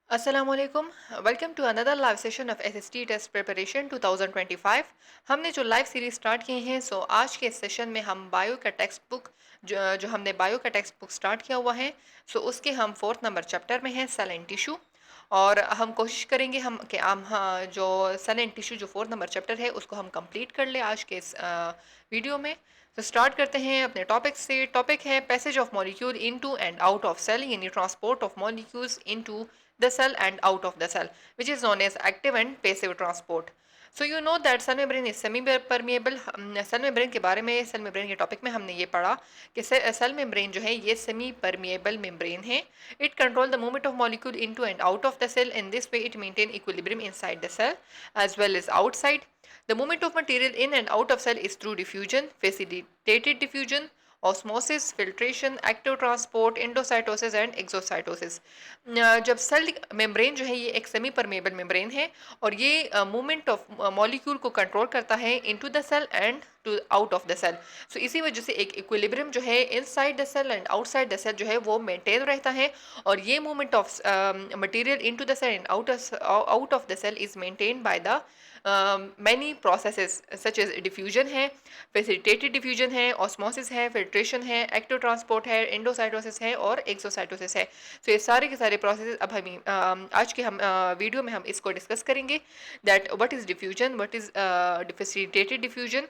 असलकुम welcome to another live session of SST test preparation 2025। हमने जो लाइव सीरीज स्टार्ट किए हैं आज के सेशन में हम बायो का टेक्स्ट बुक जो हमने बायो का टेक्स्ट बुक स्टार्ट किया हुआ है उसके हम 4th नंबर चैप्टर में हैं सेल एंड टिश्यू। और हम कोशिश करेंगे हम जो सेल एंड टिश्यू जो 4th नंबर चैप्टर है उसको हम कंप्लीट कर ले आज के इस वीडियो में। तो स्टार्ट करते हैं अपने टॉपिक से। टॉपिक है passage of molecule into and out of cell, यानी transport of molecules into the cell and out of the cell, which is known as active and passive transport. So you know that cell membrane is semi permeable। Cell membrane के बारे में, cell membrane के topic में हमने ये पढ़ा कि cell membrane जो है ये सेमी परमिएबल मेम्ब्रेन है। It control the movement of molecule into and out of the cell. In this way it maintain equilibrium inside the cell as well as outside. The movement of material in and out of cell is through diffusion, facilitated diffusion, osmosis, filtration, active transport, endocytosis and exocytosis. जब cell membrane जो है ये एक semi permeable membrane है और ये movement of molecule को control करता है into the cell and to out of the cell. So इसी वजह से एक इक्विलिब्रियम जो है inside the cell and outside the cell जो है वो मेंटेन रहता है। और ये movement of material into the cell and out of the cell is maintain by the many processes such as diffusion है, फैसिलिटेटेड डिफ्यूजन है, ऑस्मोसिस है, फिल्ट्रेशन है, एक्टिव ट्रांसपोर्ट है, एंडोसाइटोसिस है और एक्सोसाइटोसिस है। तो ये सारे के सारे प्रोसेस अब हम आज के हम वीडियो में हम इसको डिस्कस करेंगे that what is diffusion, what is facilitated diffusion,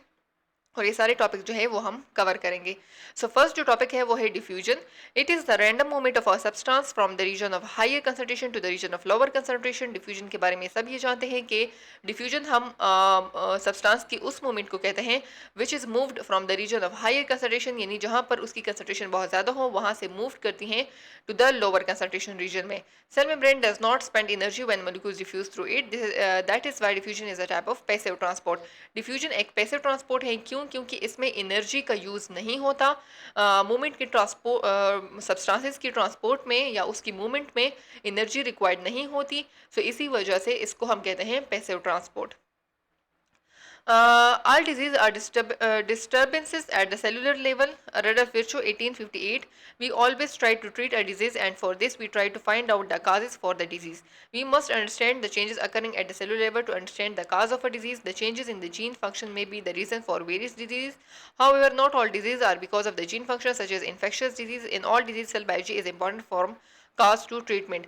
और ये सारे टॉपिक जो है वो हम कवर करेंगे। सो फर्स्ट जो टॉपिक है वो है diffusion. It is the random movement of a substance from the region of higher concentration to the region of lower concentration. Diffusion के बारे में सब ये जानते हैं कि डिफ्यूजन हम सब्सटेंस की उस मूवमेंट को कहते हैं which is moved from the region of higher concentration, यानी जहाँ पर उसकी कंसंट्रेशन बहुत ज़्यादा हो वहाँ से मूव करती हैं to the lower concentration region में। Cell membrane does not spend energy when molecules diffuse through it, that is why diffusion is a type of passive transport. Diffusion एक पैसिव ट्रांसपोर्ट है, क्योंकि इसमें एनर्जी का use नहीं होता। Movement के transport substances की ट्रांसपोर्ट में या उसकी मूवमेंट में एनर्जी रिक्वायर्ड नहीं होती। सो इसी वजह से इसको हम कहते हैं passive transport. All diseases are disturbances at the cellular level. Rudolf Virchow, 1858. We always try to treat a disease, and for this we try to find out the causes for the disease. We must understand the changes occurring at the cellular level to understand the cause of a disease. The changes in the gene function may be the reason for various diseases. However, not all diseases are because of the gene function, such as infectious disease. In all disease, cell biology is important form cause to treatment.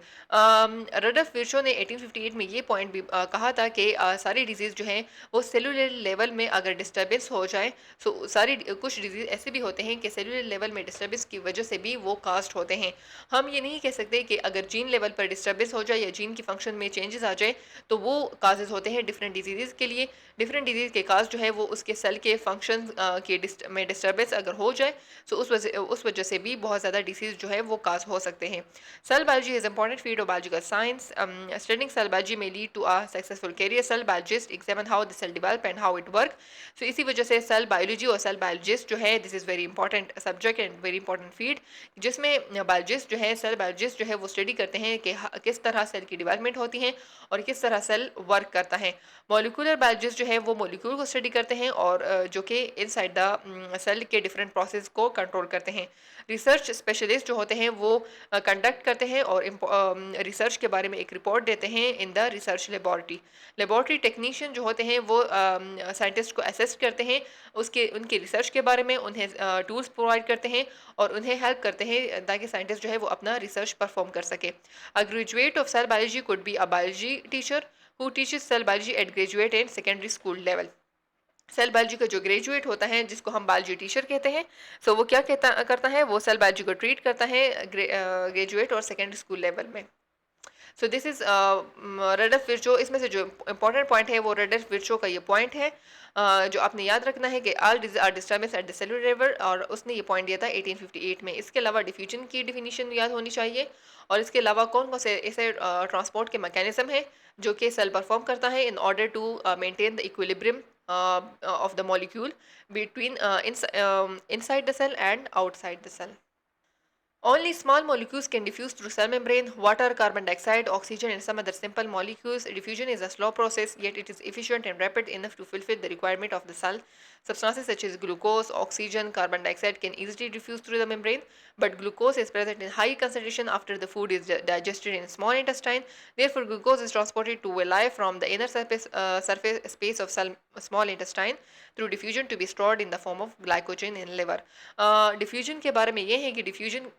Rudolf Virchow ने 1858 में ये point भी कहा था कि सारी disease जो हैं वो सेलुलर लेवल में अगर डिस्टर्बेंस हो जाए, सो सारी कुछ डिजीज़ ऐसे भी होते हैं कि सेलुलर लेवल में डिस्टर्बेंस की वजह से भी वो कास्ट होते हैं। हम ये नहीं कह सकते कि अगर जीन लेवल पर डिस्टर्बेंस हो जाए या जीन की फंक्शन में चेंजेस आ जाए तो वो काजेज़ होते हैं डिफरेंट डिजीज़ के लिए। डिफरेंट डिजीज़ के काज जो है वो उसके सेल के फंक्शन में डिस्टर्बेंस अगर हो जाए तो उस वजह से भी बहुत ज़्यादा डिसीज़ जो है वो काज हो सकते हैं। Cell biology is an important field of biological science. Studying cell biology may lead to a successful career. Cell biologists examine how the cell develop and how it work. So इसी वजह से cell biology और cell biologist जो है this is very important subject and very important field, जिसमें biologist जो है cell biologist जो है वो study करते हैं कि किस तरह cell की development होती है और किस तरह cell work करता है। Molecular biologist जो है वो molecule को study करते हैं और जो कि inside the cell के different process को control करते हैं। रिसर्च स्पेशलिस्ट जो होते हैं वो कंडक्ट करते हैं और रिसर्च के बारे में एक रिपोर्ट देते हैं in the research laboratory. Laboratory technician जो होते हैं वो साइंटिस्ट को असेस करते हैं, उनके रिसर्च के बारे में उन्हें टूल्स प्रोवाइड करते हैं और उन्हें हेल्प करते हैं ताकि साइंटिस्ट जो है वो अपना रिसर्च परफॉर्म कर सके। A graduate of cell biology could be a biology teacher who teaches cell biology at graduate and secondary school level. Cell biology का जो ग्रेजुएट होता है जिसको हम बायोलॉजी टीचर कहते हैं, सो वो क्या करता है, वो सेल बायोलॉजी को ट्रीट करता है ग्रेजुएट और सेकेंडरी स्कूल लेवल में। So this is Rudolf Virchow. इसमें से जो इंपॉर्टेंट पॉइंट है वो रडफ विर्चो का ये पॉइंट है जो आपने याद रखना है कि all are disturbance at the cellular level, और उसने ये पॉइंट दिया था 1858 में। इसके अलावा डिफ्यूजन की डिफिनीशन याद होनी चाहिए और इसके अलावा कौन कौन से ऐसे ट्रांसपोर्ट के मैकेनिज्म है जो कि सेल परफॉर्म करता है in order to maintain the equilibrium of the molecule between inside the cell and outside the cell. Only small molecules can diffuse through cell membrane. Water, carbon dioxide, oxygen, and some other simple molecules. Diffusion is a slow process, yet it is efficient and rapid enough to fulfill the requirement of the cell. Substances such as glucose, oxygen, carbon dioxide can easily diffuse through the membrane, but glucose is present in high concentration after the food is digested in small intestine. Therefore, glucose is transported to villi from the inner surface space of small intestine through diffusion to be stored in the form of glycogen in liver. Diffusion के बारे में ये है कि diffusion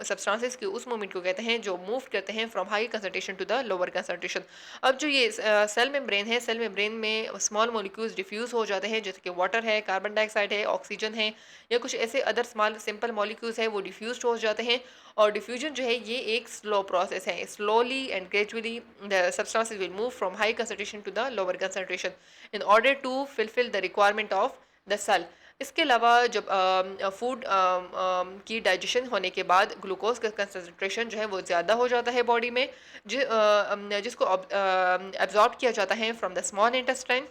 substances के उस moment को कहते हैं जो मूव करते हैं from high concentration to the lower concentration. अब जो ये सेल मेम्ब्रेन है, सेल मेम्ब्रेन में स्मॉल मॉलिक्यूल्स डिफ्यूज हो जाते हैं, जैसे कि वाटर है, कार्बन डाइऑक्साइड है, ऑक्सीजन है, या कुछ ऐसे अदर स्मॉल सिंपल मॉलिक्यूल्स है, वो डिफ्यूज हो जाते हैं। और डिफ्यूजन जो है ये एक स्लो प्रोसेस है। Slowly and gradually the substances will move from high concentration to the lower concentration in order to fulfil the requirement of the cell. इसके अलावा जब फूड की डाइजेशन होने के बाद ग्लूकोज का कंसंट्रेशन जो है वो ज़्यादा हो जाता है बॉडी में, जिसको एब्जॉर्ब किया जाता है from the small intestine.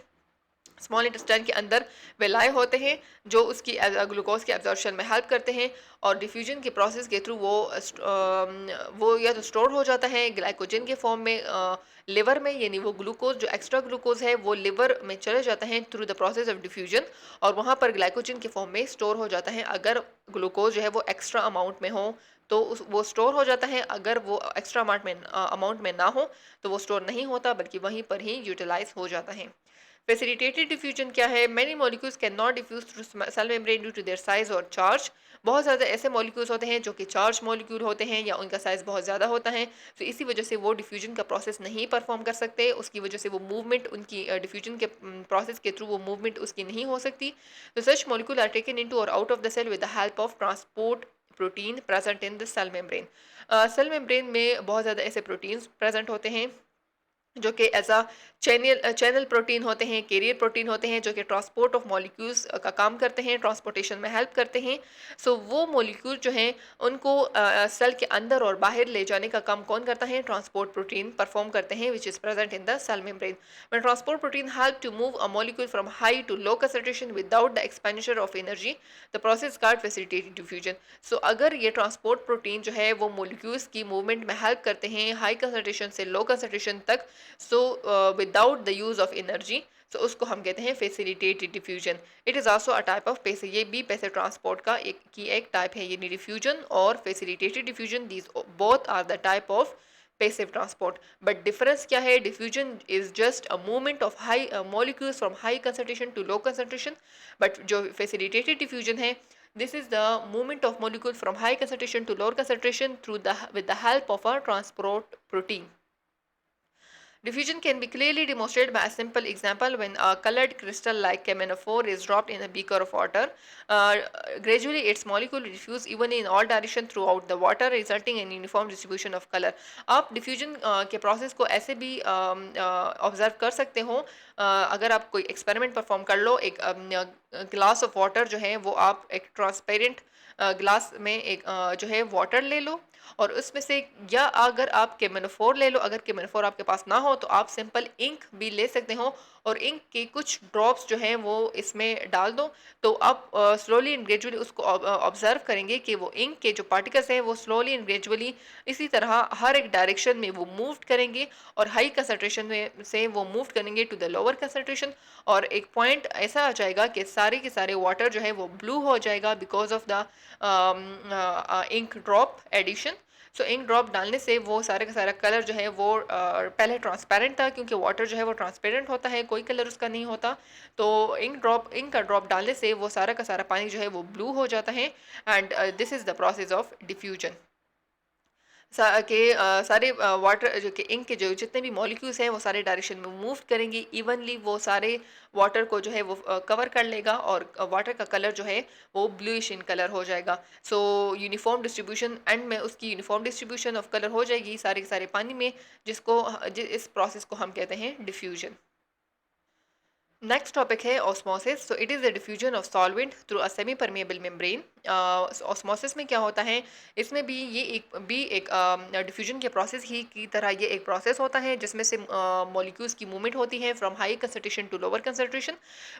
Small intestine के अंदर वेलाए होते हैं जो उसकी ग्लूकोज के एब्जॉर्प्शन में हेल्प करते हैं, और डिफ्यूजन के प्रोसेस के थ्रू वो या तो स्टोर हो जाता है ग्लाइकोजन के फॉर्म में लिवर में, यानी वो ग्लूकोज जो एक्स्ट्रा ग्लूकोज है वो लिवर में चले जाता है through the process of diffusion, और वहाँ पर ग्लाइकोजन के फॉर्म में स्टोर हो जाता है। अगर ग्लूकोज जो है वो एक्स्ट्रा अमाउंट में हो तो वो स्टोर हो जाता है, अगर वो एक्स्ट्रा अमाउंट में ना हो तो वो स्टोर नहीं होता बल्कि वहीं पर ही यूटिलाइज हो जाता है। फैसिलिटेटेड डिफ्यूजन क्या है? Many molecules can not diffuse through cell membrane due to their size और चार्ज। बहुत ज़्यादा ऐसे मॉलिक्यूल्स होते हैं जो कि चार्ज मॉलिक्यूल होते हैं या उनका साइज़ बहुत ज़्यादा होता है, तो इसी वजह से वो डिफ्यूजन का प्रोसेस नहीं परफॉर्म कर सकते। उसकी वजह से वो मूवमेंट उनकी डिफ्यूजन के प्रोसेस के थ्रू वो मूवमेंट उसकी नहीं हो सकती। तो such molecule are taken into और out of the cell with the help of transport protein present in the cell membrane. Cell membrane में बहुत ज़्यादा ऐसे प्रोटीन्स प्रेजेंट होते हैं जो कि एज अ चैनल प्रोटीन होते हैं, कैरियर प्रोटीन होते हैं, जो कि ट्रांसपोर्ट ऑफ मॉलिक्यूल्स का काम करते हैं, ट्रांसपोर्टेशन में हेल्प करते हैं। सो वो मॉलिक्यूल जो हैं उनको सेल के अंदर और बाहर ले जाने का काम कौन करता है? ट्रांसपोर्ट प्रोटीन परफॉर्म करते हैं, which is present in the cell membrane. When transport protein help to move a molecule from high to low concentration without the expenditure of energy, the process called facilitated diffusion. So अगर ये transport protein जो है वो molecules की movement में help करते हैं high concentration से लो कंसंट्रेशन तक, so without the use of energy, so उसको हम कहते हैं facilitated diffusion. It is also a type of passive, ये भी पैसे ट्रांसपोर्ट का एक टाइप है, यानी डिफ्यूजन और facilitated diffusion, these both are the type of passive transport. But difference क्या है? Diffusion is just a movement of high molecules from high concentration to low concentration, but जो फैसिलिटेटेड डिफ्यूजन है, this is the movement of molecule from high concentration to lower concentration through with the help of a transport protein. Diffusion can be clearly demonstrated by a simple example. When a colored crystal like camphor is dropped in a beaker of water, gradually its molecule diffuse evenly in all directions throughout the water, resulting in uniform distribution of color. आप diffusion के process को ऐसे भी observe कर सकते हो। अगर आप कोई experiment perform कर लो, एक glass of water जो है वो आप एक transparent ग्लास में एक जो है वाटर ले लो, और उसमें से, या अगर आप केमेनोफोर ले लो, अगर केमेनोफोर आपके पास ना हो तो आप सिंपल इंक भी ले सकते हो, और इंक के कुछ ड्रॉप्स जो हैं वो इसमें डाल दो, तो आप स्लोली एंड ग्रेजुअली उसको ऑब्जर्व करेंगे कि वो इंक के जो पार्टिकल्स हैं वो स्लोली एंड ग्रेजुअली इसी तरह हर एक डायरेक्शन में वो मूव करेंगे, और हाई कंसंट्रेशन में से वो मूव करेंगे टू द लोअर कंसंट्रेशन, और एक पॉइंट ऐसा आ जाएगा कि सारे के सारे वाटर जो है वो ब्लू हो जाएगा because of the ink drop addition. So ink drop डालने से वो सारे का सारा कलर जो है वो पहले ट्रांसपेरेंट था, क्योंकि वाटर जो है वो ट्रांसपेरेंट होता है, कोई कलर उसका नहीं होता। तो इंक का ड्रॉप डालने से वो सारा का सारा पानी जो है वो ब्लू हो जाता है, and this is the process of diffusion. सारे वाटर जो कि इंक के जो जितने भी मॉलिक्यूल्स हैं वो सारे डायरेक्शन में मूव करेंगे इवनली, वो सारे वाटर को जो है वो कवर कर लेगा, और वाटर का कलर जो है वो ब्लूइश इन कलर हो जाएगा। सो यूनिफॉर्म डिस्ट्रीब्यूशन, एंड में उसकी यूनिफॉर्म डिस्ट्रीब्यूशन ऑफ कलर हो जाएगी सारे के सारे पानी में, इस प्रोसेस को हम कहते हैं डिफ्यूजन। नेक्स्ट टॉपिक है osmosis. So it is the diffusion of solvent through a semi permeable membrane. Osmosis में क्या होता है? इसमें भी ये एक डिफ्यूजन के प्रोसेस ही की तरह ये एक प्रोसेस होता है जिसमें से मॉलिक्यूल्स की मूवमेंट होती है from high concentration to lower concentration.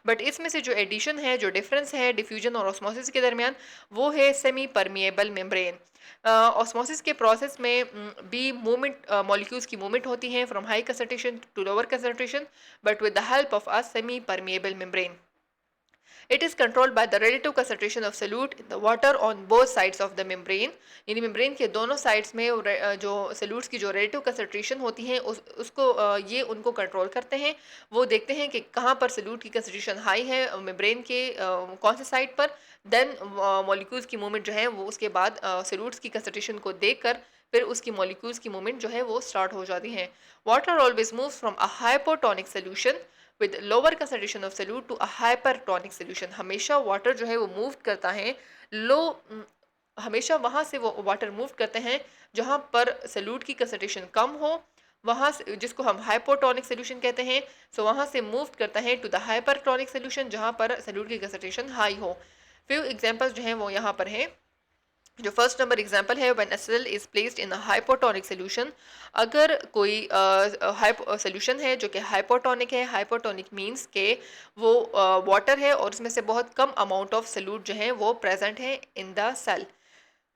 But इसमें से जो एडिशन है, जो डिफरेंस है डिफ्यूजन और ऑस्मोसिस के दरमियान, वो है सेमी परमिएबल मेम्ब्रेन। ऑस्मोसिस के प्रोसेस में भी मूवमेंट मॉलिक्यूल्स की मूवमेंट होती हैं from high concentration to lower concentration but with the help of a semi permeable membrane. It is controlled by the relative concentration of solute in the water on both sides of the membrane. यानी membrane के दोनों sides में जो salutes की जो relative concentration होती है उसको ये उनको कंट्रोल करते हैं. वो देखते हैं कि कहाँ पर सल्यूट की कंसंट्रेशन हाई है मेम्ब्रेन के कौन से साइड पर. देन मॉलिक्यूल्स की मूवमेंट जो है वो उसके बाद सल्यूट्स की कंसंट्रेशन को देखकर फिर उसकी मॉलिक्यूल्स की मूवमेंट जो है वो स्टार्ट हो जाती है. Water always moves from a hypotonic solution with lower concentration of solute to a hypertonic solution. हमेशा वाटर जो है वो मूव करता है लो हमेशा वहाँ से वो वाटर मूव करते हैं जहाँ पर सोल्यूट की कंसंट्रेशन कम हो, वहाँ से जिसको हम हाइपोटोनिक सोल्यूशन कहते हैं. सो वहाँ से मूव करता है टू द हाइपरटोनिक सोल्यूशन जहाँ पर सोल्यूट की कंसंट्रेशन हाई हो. फ्यू एग्जांपल्स जो हैं वो यहाँ पर हैं. जो फर्स्ट नंबर एग्जांपल है when a cell is placed in a hypotonic solution. अगर कोई सोल्यूशन है जो कि हाइपोटोनिक है, हाइपोटोनिक मींस के वो वाटर है और उसमें से बहुत कम अमाउंट ऑफ सोल्यूट जो है वो प्रेजेंट है इन द सेल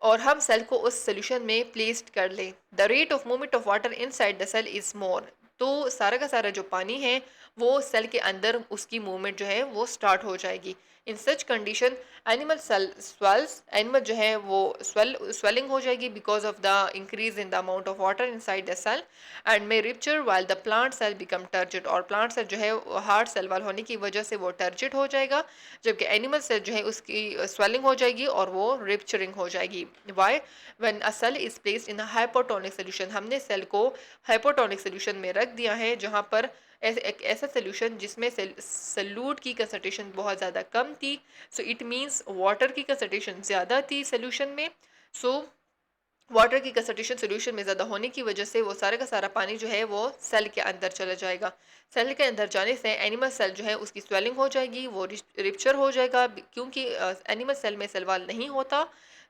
और हम सेल को उस सोल्यूशन में प्लेस्ड कर लें. The rate of movement of water inside the cell is more. तो सारा का सारा जो पानी है वो सेल के अंदर उसकी मूवमेंट जो है वो स्टार्ट हो जाएगी. In such condition animal cell swells. Animal जो है वो स्वेलिंग हो जाएगी because of the increase in the amount of water inside the cell and may rupture while the plant cell become turgid. और प्लांट सेल जो है hard cell wall होने की वजह से वो टर्जिड हो जाएगा जबकि एनिमल सेल जो है उसकी स्वेलिंग हो जाएगी और वो रिप्चरिंग हो जाएगी. Why when a cell is placed in a hypotonic solution. हमने सेल को हाइपोटोनिक सोल्यूशन में रख दिया है जहाँ पर एक ऐसा सोल्यूशन जिसमें सल्यूट की कंसंट्रेशन बहुत ज़्यादा कम थी. सो इट मीन्स वाटर की कंसंट्रेशन ज़्यादा थी सोल्यूशन में. सो वाटर की कंसंट्रेशन सोल्यूशन में ज़्यादा होने की वजह से वो सारा का सारा पानी जो है वो सेल के अंदर चला जाएगा. सेल के अंदर जाने से एनिमल सेल जो है उसकी स्वेलिंग हो जाएगी, वो रिप्चर हो जाएगा क्योंकि एनिमल सेल में सेल वाल नहीं होता,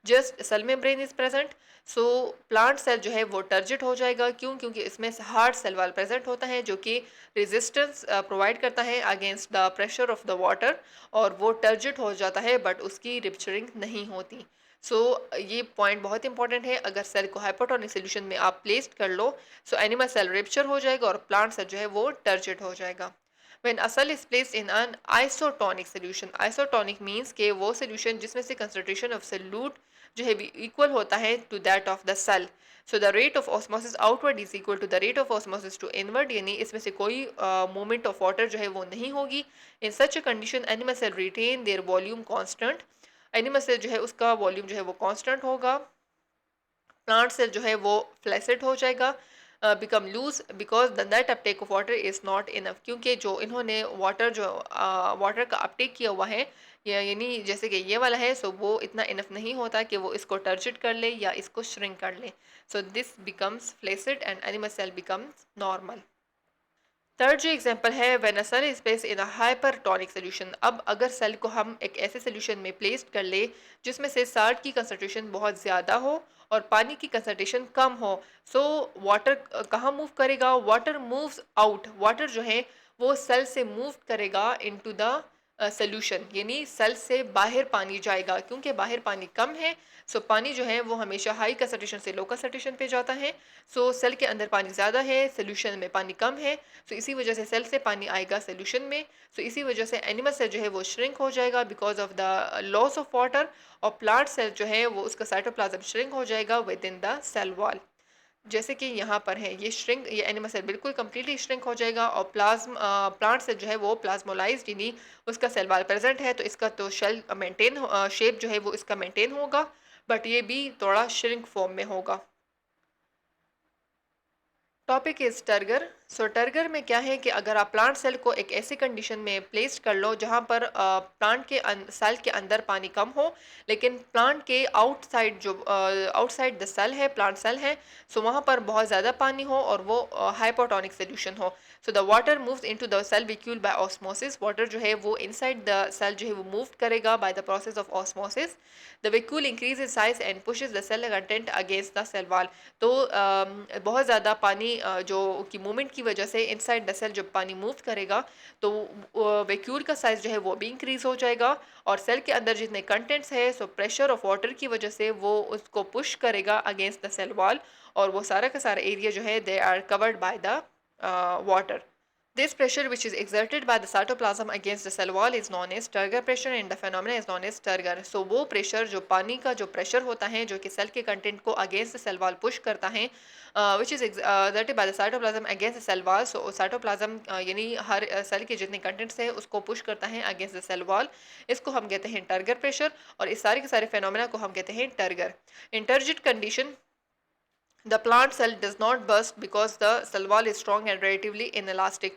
just cell membrane is present. So plant cell जो है वो टर्जिट हो जाएगा. क्योंकि इसमें हार्ड सेल वाल प्रेजेंट होता है जो कि रेजिस्टेंस प्रोवाइड करता है against the pressure of the water और वो टर्जिट हो जाता है बट उसकी रिप्चरिंग नहीं होती. सो ये पॉइंट बहुत इंपॉर्टेंट है. अगर सेल को हाइपोटोनिक सोल्यूशन में आप प्लेस्ड कर लो सो एनिमल सेल रिप्चर हो जाएगा और प्लांट सेल जो है वो टर्जिट हो जाएगा. When a cell is placed in an isotonic solution, isotonic means कि वो solution जिसमें से concentration of solute जो है equal होता है to that of the cell. So the rate of osmosis outward is equal to the rate of osmosis to inward. यानी इसमें से कोई movement of water जो है वो नहीं होगी. In such a condition animal cell retain their volume constant. animal cell जो है उसका volume जो है वो constant होगा. प्लांट सेल जो है वो फ्लैसिड हो जाएगा, become loose because the net uptake of water is not enough. क्योंकि जो इन्होंने वाटर का अपटेक किया हुआ है यानी जैसे कि ये वाला है सो वो इतना इनफ नहीं होता कि वो इसको टर्जिट कर ले या इसको श्रिंक कर ले. So this becomes flaccid and animal cell becomes normal. Third जो एग्जांपल है when a cell is placed in a hypertonic solution. अब अगर सेल को हम एक ऐसे सोल्यूशन में प्लेस्ड कर ले जिसमें से साल्ट की कंसंट्रेशन बहुत ज़्यादा हो और पानी की कंसंट्रेशन कम हो. सो वाटर कहाँ मूव करेगा? Water moves out. वाटर जो है वो सेल से मूव करेगा इनटू द सोल्यूशन. यानी सेल से बाहर पानी जाएगा क्योंकि बाहर पानी कम है. सो पानी जो है वो हमेशा हाई कंसंट्रेशन से लो कंसंट्रेशन पे जाता है. सो सेल के अंदर पानी ज़्यादा है, सोल्यूशन में पानी कम है. सो इसी वजह से सेल से पानी आएगा सोल्यूशन में. सो इसी वजह से एनिमल सेल जो है वो श्रिंक हो जाएगा because of the loss of water. और प्लांट सेल जो है वो उसका साइटोप्लाज्म श्रिंक हो जाएगा within the cell wall. जैसे कि यहाँ पर है ये एनिमल सेल बिल्कुल कम्प्लीटली श्रिंक हो जाएगा और प्लांट सेल जो है वो प्लाज्मोलाइज्ड यानी उसका सेल वाल प्रेजेंट है तो इसका तो शेल मेंटेन शेप जो है वो इसका मेंटेन होगा बट ये भी थोड़ा श्रिंक फॉर्म में होगा. Topic is turgor. So turgor में क्या है कि अगर आप प्लांट सेल को एक ऐसी कंडीशन में प्लेस कर लो जहाँ पर प्लांट के सेल के अंदर पानी कम हो लेकिन प्लांट के आउटसाइड जो आउटसाइड द सेल है प्लांट सेल है सो वहाँ पर बहुत ज़्यादा पानी हो और वो हाइपोटोनिक सोल्यूशन हो. So the water moves into the cell vacuole by osmosis. Water जो है वो इनसाइड द सेल जो है वो मूव करेगा by the process of osmosis. The vacuole increases size and pushes the cell content against the cell wall. तो बहुत ज़्यादा पानी जो कि मूवमेंट की वजह से इनसाइड द सेल जब पानी मूव करेगा तो वैक्यूल का साइज जो है वो भी इंक्रीज हो जाएगा और सेल के अंदर जितने कंटेंट्स है सो प्रेशर ऑफ वाटर की वजह से वो उसको पुश करेगा अगेंस्ट द सेल वॉल और वो सारा का सारा एरिया जो है they are covered by the water. This pressure which is exerted by the cytoplasm against the cell wall is known as Turgor pressure and the phenomena is known as Turgor. So वो pressure जो पानी का जो pressure होता है जो कि cell के कंटेंट को against the cell wall push करता है which is exerted by the cytoplasm against the cell wall. So cytoplasm यानी हर सेल के जितने कंटेंट्स हैं उसको पुश करता है against the cell wall. इसको हम कहते हैं Turgor pressure और इस सारे के सारे phenomena को हम कहते हैं Turgor. In turgid condition the plant cell does not burst because the cell wall is strong and relatively inelastic.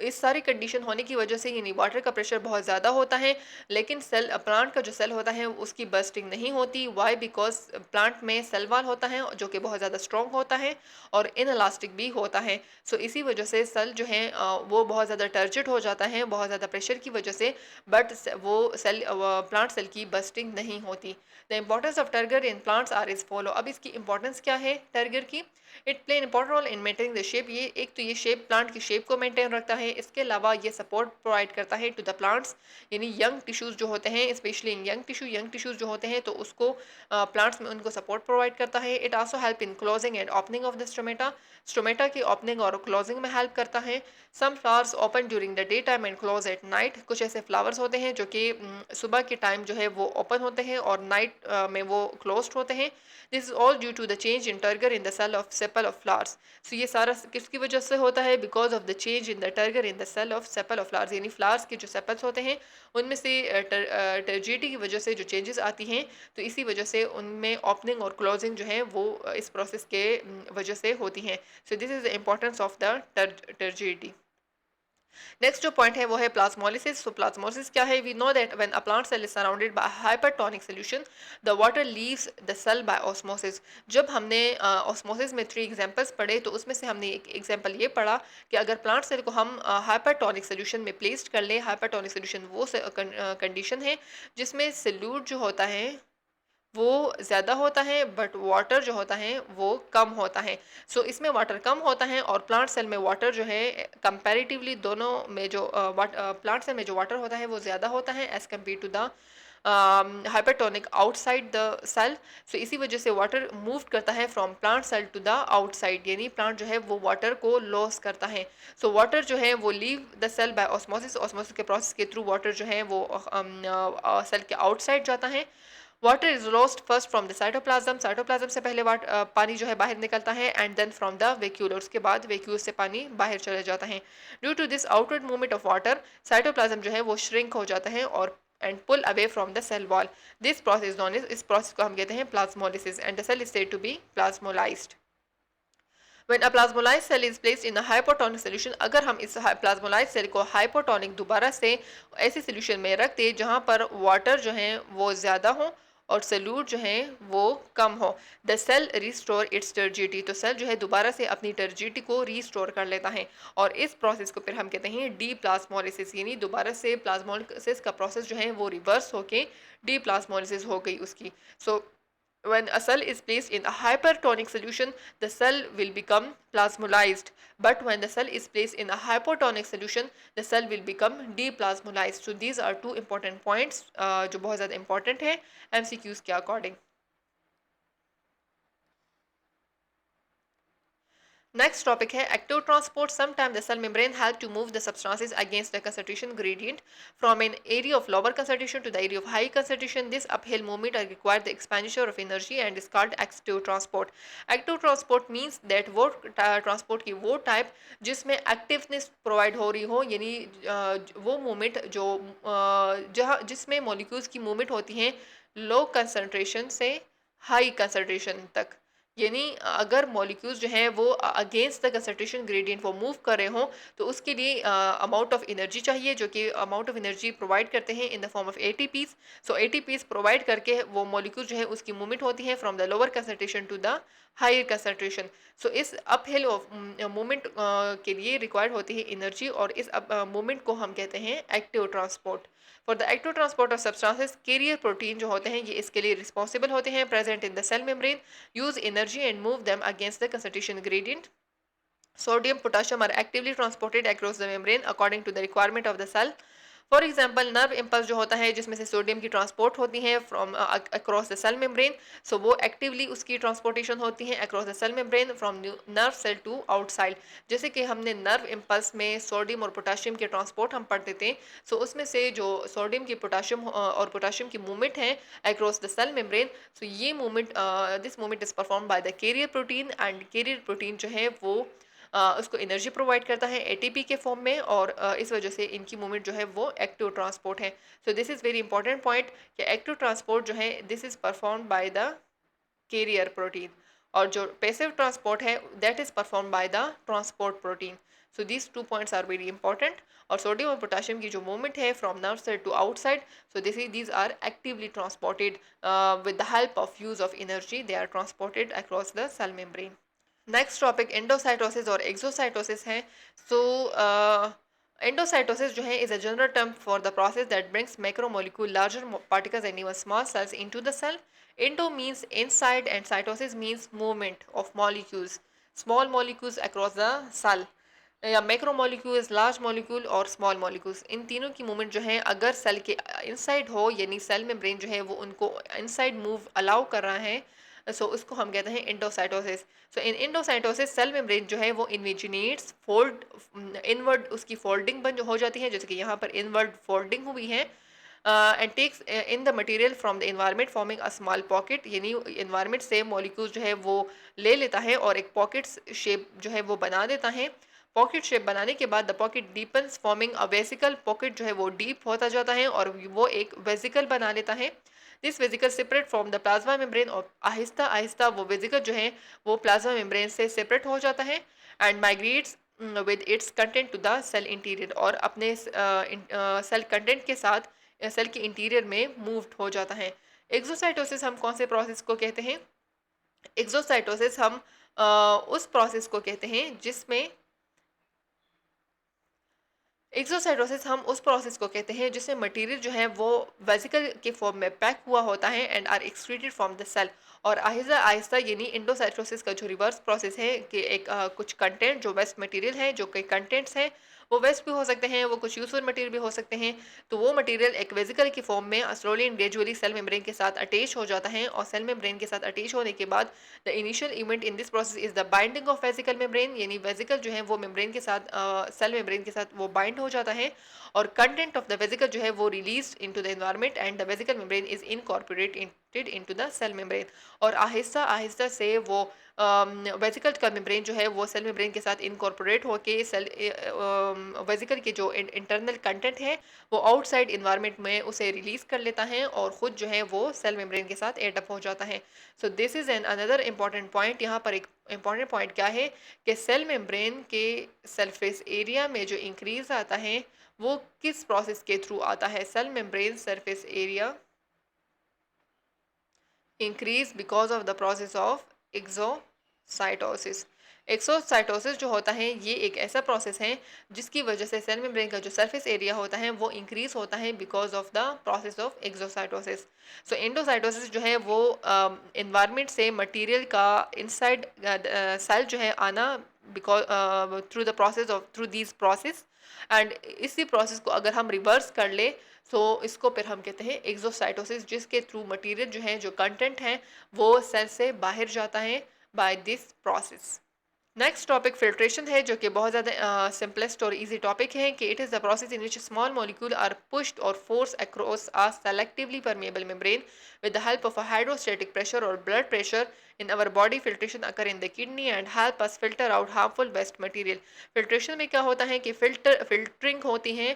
इस सारी कंडीशन होने की वजह से यानी वाटर का प्रेशर बहुत ज़्यादा होता है लेकिन सेल प्लांट का जो सेल होता है उसकी बर्स्टिंग नहीं होती. वाई बिकॉज प्लांट में सेल वॉल होता है जो कि बहुत ज़्यादा स्ट्रॉन्ग होता है और इनलास्टिक भी होता है. सो इसी वजह से सेल जो है वो बहुत ज़्यादा टर्जिड हो जाता है बहुत ज़्यादा प्रेशर की वजह से बट वो सेल प्लांट सेल की बर्स्टिंग नहीं होती. The importance of turgor in plants are is follow. अब इसकी इंपॉर्टेंस क्या है टर्गर की. It play important role in maintaining the shape. ये एक तो ये शेप प्लांट की शेप को मेंटेन रखता है. इसके अलावा ये सपोर्ट प्रोवाइड करता है टू द प्लांट्स यानी यंग टिश्यूज जो होते हैं स्पेशली इन यंग टिश्यूज जो होते हैं तो उसको प्लांट्स में उनको सपोर्ट प्रोवाइड करता है. It also help in closing and opening of the stomata. Stomata की ओपनिंग और क्लोजिंग में हेल्प करता है. Some flowers open during the day time and close at night. कुछ ऐसे फ्लावर्स होते हैं जो कि सुबह के टाइम जो है वो ओपन होते हैं और नाइट में वो क्लोज्ड होते हैं. This is all due to the change in turgor in the cell of sepal of flowers. So ये सारा किसकी वजह से होता है because of the change in the turgor in the cell of sepal of flowers यानी flowers के जो सेपल्स होते हैं उनमें से टर्जिडिटी की वजह से जो चेंजेस आती हैं तो इसी वजह से उनमें ओपनिंग और क्लोजिंग जो है वो इस प्रोसेस के वजह से होती हैं. So this is the importance of the turgidity. Next जो पॉइंट है वो है प्लाज्मोलिसिस. सो प्लाज्मोलिसिस क्या है. We know that when a plant cell is surrounded by hypertonic solution the water leaves the cell by osmosis. जब हमने osmosis में 3 examples पढ़े तो उसमें से हमने एक एग्जांपल ये पढ़ा कि अगर प्लांट सेल को हम हाइपरटोनिक सॉल्यूशन में प्लेस्ड कर ले. हाइपरटोनिक सॉल्यूशन वो कंडीशन है जिसमें सल्यूट जो होता है वो ज़्यादा होता है बट वाटर जो होता है वो कम होता है. सो इसमें वाटर कम होता है और प्लांट सेल में वाटर जो है कंपैरेटिवली दोनों में जो प्लांट सेल में जो वाटर होता है वो ज़्यादा होता है as compare to the hypertonic outside the cell. So इसी वजह से वाटर मूव करता है from plant cell to the outside यानी प्लांट जो है वो वाटर को लॉस करता है. सो वाटर जो है वो leave the cell by osmosis. Osmosis के प्रोसेस के थ्रू वाटर जो है वो सेल के आउटसाइड जाता है. Water is lost first from the cytoplasm. Cytoplasm से पहले पानी जो है बाहर निकलता है and then from the vacuole और उसके बाद वैक्यूल से पानी बाहर चला जाता है. Due to this outward movement of water cytoplasm जो है वो श्रिंक हो जाता है और and pull away from the cell wall. This process known is इस प्रोसेस को हम कहते हैं plasmolysis and the cell is said to be plasmolysed. When a plasmolized cell is placed in a hypotonic solution, अगर हम इस plasmolyse cell को hypotonic दोबारा से ऐसे सोल्यूशन में रख दे जहाँ पर वाटर जो है वो ज़्यादा हो और सल्यूट जो है वो कम हो. The cell restore its turgidity. तो सेल जो है दोबारा से अपनी टर्जिडिटी को रिस्टोर कर लेता है और इस प्रोसेस को फिर हम कहते हैं डी प्लाज्मोलिसिस यानी दोबारा से प्लाज्मोलिसिस का प्रोसेस जो है वो रिवर्स होके डी प्लाज्मोलिसिस हो गई उसकी. सो when a cell is placed in a hypertonic solution, the cell will become plasmolized. But when the cell is placed in a hypotonic solution, the cell will become deplasmolized. So these are two important points जो बहुत ज़्यादा important है MCQs के according. Next topic है active transport. Sometimes the cell membrane help to move the substances against the concentration gradient from an area of lower concentration to the area of high concentration. This uphill movement requires the expenditure of energy and is called active transport. Active transport means that वो transport की वो type जिसमें activeness provide हो रही हो यानी वो movement जो जहाँ जिसमें molecules की movement होती हैं low concentration से high concentration तक. यानी अगर मॉलिक्यूल्स जो हैं वो अगेंस्ट द कंसंट्रेशन ग्रेडियंट वो मूव कर रहे हों तो उसके लिए अमाउंट ऑफ एनर्जी चाहिए जो कि अमाउंट ऑफ एनर्जी प्रोवाइड करते हैं in the form of ATPs. So ATPs provide करके वो मॉलिक्यूल जो है उसकी मूवमेंट होती है from the lower concentration to the higher concentration. So इस अपहिल मूवमेंट के लिए रिक्वायर्ड होती है एनर्जी और इस मूवमेंट को हम कहते हैं active transport. For the active transport of substances carrier protein जो होते हैं ये इसके लिए रिस्पॉन्सिबल होते हैं. Present in the cell membrane use energy and move them against the concentration gradient. Sodium, potassium are actively transported across the membrane according to the requirement of the cell. For example nerve impulse जो होता है जिसमें से sodium की transport होती है from across the cell membrane, so वो actively उसकी ट्रांसपोर्टेशन होती है across the cell membrane from nerve cell to outside. जैसे कि हमने नर्व इम्पल्स में सोडियम और पोटाशियम के ट्रांसपोर्ट हम पढ़ते थे, सो उसमें से जो सोडियम की पोटाशियम और पोटाशियम की मूवमेंट है अक्रॉस द सेल मेम्ब्रेन, सो ये movement this movement is perform by the carrier protein, and career protein जो है वो उसको एनर्जी प्रोवाइड करता है एटीपी के फॉर्म में, और इस वजह से इनकी मूवमेंट जो है वो एक्टिव ट्रांसपोर्ट है। So this is very important point कि एक्टिव ट्रांसपोर्ट जो है this is perform by the carrier protein, और जो पैसिव ट्रांसपोर्ट है that is perform by the transport protein. So these 2 points are very important. और sodium और potassium की जो मूवमेंट है from nerve cell to outside, so these are actively transported with the help of use of energy, they are transported across the cell membrane. Next topic endocytosis और exocytosis है। So endocytosis जो है is a general term for the process that brings macromolecule larger particles and even small cells into the cell. Endo means inside and cytosis means movement of molecules, small molecules across the cell, या macromolecules, large molecule और small molecules, इन तीनों की movement जो है अगर cell के inside हो, यानी सेल में ब्रेन जो है वो उनको इनसाइड मूव अलाउ कर रहा है, सो उसको हम कहते हैं इंडोसाइटोसिस। सो इन इंडोसाइटोसिस सेल मेम्ब्रेन जो है वो इन्विजिनेट्स फोल्ड, इनवर्ड उसकी फोल्डिंग बन हो जाती है, जैसे कि यहाँ पर इनवर्ड फोल्डिंग हुई है, and takes in the material from the environment forming a small pocket, यानी इन्वायरमेंट से मॉलिक्यूल जो है वो ले लेता है और एक पॉकेट शेप जो है वो बना देता है। पॉकेट शेप बनाने के बाद the pocket deepens forming a vesicle, pocket जो है वो डीप होता जाता है और वो एक वेसिकल बना लेता है। This vesicle separate from the plasma membrane, और आहिस्ता आहिस्ता वो वेजिकल जो है वो प्लाज्मा मेम्ब्रेन से सेपरेट हो जाता है, and migrates with its content to the cell interior, और अपने सेल कंटेंट के साथ सेल के इंटीरियर में मूव्ड हो जाता है। एक्सोसाइटोसिस हम कौन से प्रोसेस को कहते हैं? एक्सोसाइटोसिस हम उस प्रोसेस को कहते हैं जिसमें एक्सोसाइटोसिस हम उस प्रोसेस को कहते हैं जिसमें मटेरियल जो है वो वेसिकल के फॉर्म में पैक हुआ होता है and are excreted from the cell, और आहिस्ता आहिस्ता, यानी इंडोसाइटोसिस का जो रिवर्स प्रोसेस है कि एक कुछ कंटेंट जो वेस्ट मटेरियल है, जो कई कंटेंट्स हैं वो वेस्ट भी हो सकते हैं, वो कुछ यूजफुल मटेरियल भी हो सकते हैं, तो वो मटेरियल एक वेसिकल की फॉर्म में slowly and gradually cell membrane के साथ अटैच हो जाता है, और सेल मेम्ब्रेन के साथ अटैच होने के बाद the initial event in this process is the binding of vesicle membrane, यानी वेसिकल जो है वो मेम्ब्रेन के साथ सेल मेम्ब्रेन के साथ वो बाइंड हो जाता है, और कंटेंट ऑफ द वेसिकल जो है वो release into the environment and the vesicle membrane is incorporated into the cell membrane, और आहिस्ता आहिस्ता से वो वेसिकल का मेम्ब्रेन जो है वो सेल मेम्ब्रेन के साथ इनकॉर्पोरेट होके सेल वेसिकल के जो इंटरनल कंटेंट है वो आउटसाइड इन्वायरमेंट में उसे रिलीज कर लेता है और ख़ुद जो है वो सेल मेम्ब्रेन के साथ एडअप हो जाता है। So this is an another important point. यहाँ पर एक इम्पॉर्टेंट पॉइंट क्या है कि सेल मेम्ब्रेन के सरफेस एरिया में जो इंक्रीज आता है वो किस प्रोसेस के थ्रू आता है? Cell membrane surface area increase because of the process of exocytosis. Exocytosis जो होता है ये एक ऐसा प्रोसेस है जिसकी वजह से सेल मेम्ब्रेन का जो सरफेस एरिया होता है वो इंक्रीज होता है because of the process of exocytosis. So endocytosis जो है वो इन्वायरमेंट से मटेरियल का इनसाइड सेल जो है आना because through the process of through these process, and इसी प्रोसेस को अगर हम रिवर्स कर ले सो इसको फिर हम कहते हैं एक्सोसाइटोसिस, जिसके थ्रू मटेरियल जो है जो कंटेंट है वो सेल से बाहर जाता है by this process. Next topic filtration है, जो कि बहुत ज़्यादा सिंपलेस्ट और इजी टॉपिक है कि it is the process in which small molecule are pushed और force across a selectively permeable membrane with the help of a hydrostatic pressure or blood pressure in our body. Filtration occur in the kidney and help us filter out harmful waste material. filtration में क्या होता है कि filtering होती है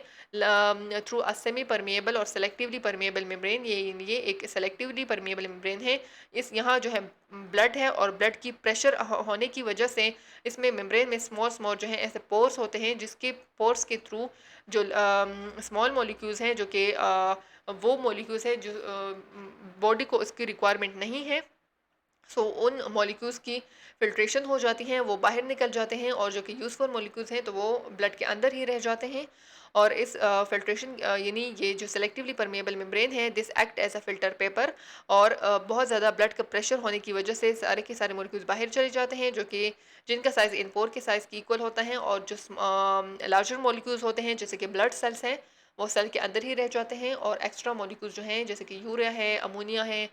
through a semi permeable और selectively permeable membrane. ये एक सेलेक्टिवली परमेबल मेम्ब्रेन है। इस यहाँ जो है ब्लड है और ब्लड की प्रेशर होने की वजह से इसमें मेम्ब्रेन में स्मॉल स्मॉल जो है ऐसे पोर्स होते हैं, जिसके पोर्स के थ्रू जो स्मॉल मॉलिक्यूल्स हैं जो कि वो मॉलिक्यूल्स हैं जो बॉडी को उसकी रिक्वायरमेंट नहीं है, सो उन मॉलिक्यूल्स की फ़िल्ट्रेशन हो जाती हैं, वो बाहर निकल जाते हैं और जो कि यूज़फुल मॉलिक्यूल्स हैं तो वो ब्लड के अंदर ही रह जाते हैं। और इस फ़िल्ट्रेशन यानी ये जो सेलेक्टिवली परमेएबल मेम्ब्रेन है, this act as a filter paper. और बहुत ज़्यादा ब्लड का प्रेशर होने की वजह से सारे के सारे मॉलिक्यूल्स बाहर चले जाते हैं, जो कि जिनका साइज़ इन पोर के साइज़ के इक्वल होता है। और जो लार्जर मॉलिक्यूल्स होते हैं जैसे कि ब्लड सेल्स हैं, वो सेल के अंदर ही रह जाते हैं। और एक्स्ट्रा मॉलिक्यूल्स जो हैं जैसे कि यूरिया है, अमोनिया है,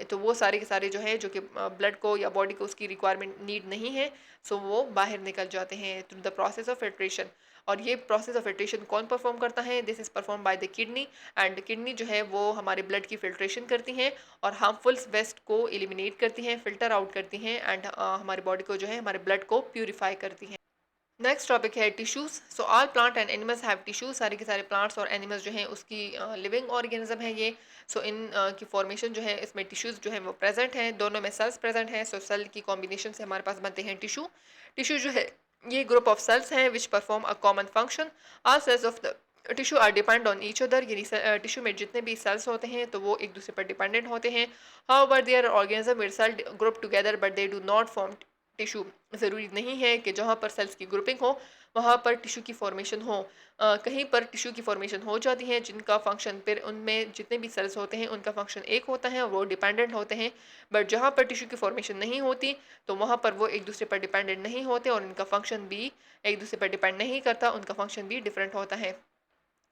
तो वो सारे के सारे जो हैं जो कि ब्लड को या बॉडी को उसकी रिक्वायरमेंट नीड नहीं है, सो वो बाहर निकल जाते हैं through the process of filtration. और ये प्रोसेस ऑफ फिल्ट्रेशन कौन परफॉर्म करता है? This is perform by the kidney. And kidney जो है वो हमारे ब्लड की फिल्ट्रेशन करती हैं और हार्मफुल वेस्ट को एलिमिनेट करती हैं, फिल्टर आउट करती हैं। एंड हमारी बॉडी को जो है, हमारे ब्लड को प्यूरिफाई करती हैं। नेक्स्ट टॉपिक है tissues. So all plant and animals have tissues. सारे के सारे प्लांट्स और एनिमल्स जो हैं उसकी लिविंग ऑर्गेनिज्म है ये। सो इन की फॉर्मेशन जो है इसमें टिश्यूज जो है वो प्रेजेंट हैं, दोनों में सेल्स प्रेजेंट हैं। सो सेल की कॉम्बिनेशन से हमारे पास बनते हैं टिश्यू। टिश्यू जो है ये ग्रुप ऑफ सेल्स हैं which perform a common function. All cells of the tissue are depend on each other, यानी टिश्यू में जितने भी सेल्स होते हैं तो वो एक दूसरे पर डिपेंडेंट होते हैं। However there organism with cell group together but they do not form tissue. ज़रूरी नहीं है कि जहाँ पर सेल्स की ग्रुपिंग हो वहाँ पर टिश्यू की फॉर्मेशन हो। कहीं पर टिश्यू की फॉर्मेशन हो जाती है जिनका फंक्शन, फिर उनमें जितने भी सेल्स होते हैं उनका फंक्शन एक होता है और वो डिपेंडेंट होते हैं। बट जहाँ पर टिश्यू की फॉर्मेशन नहीं होती तो वहाँ पर वो एक दूसरे पर डिपेंडेंट नहीं होते और उनका फंक्शन भी एक दूसरे पर डिपेंड नहीं करता, उनका फंक्शन भी डिफरेंट होता है।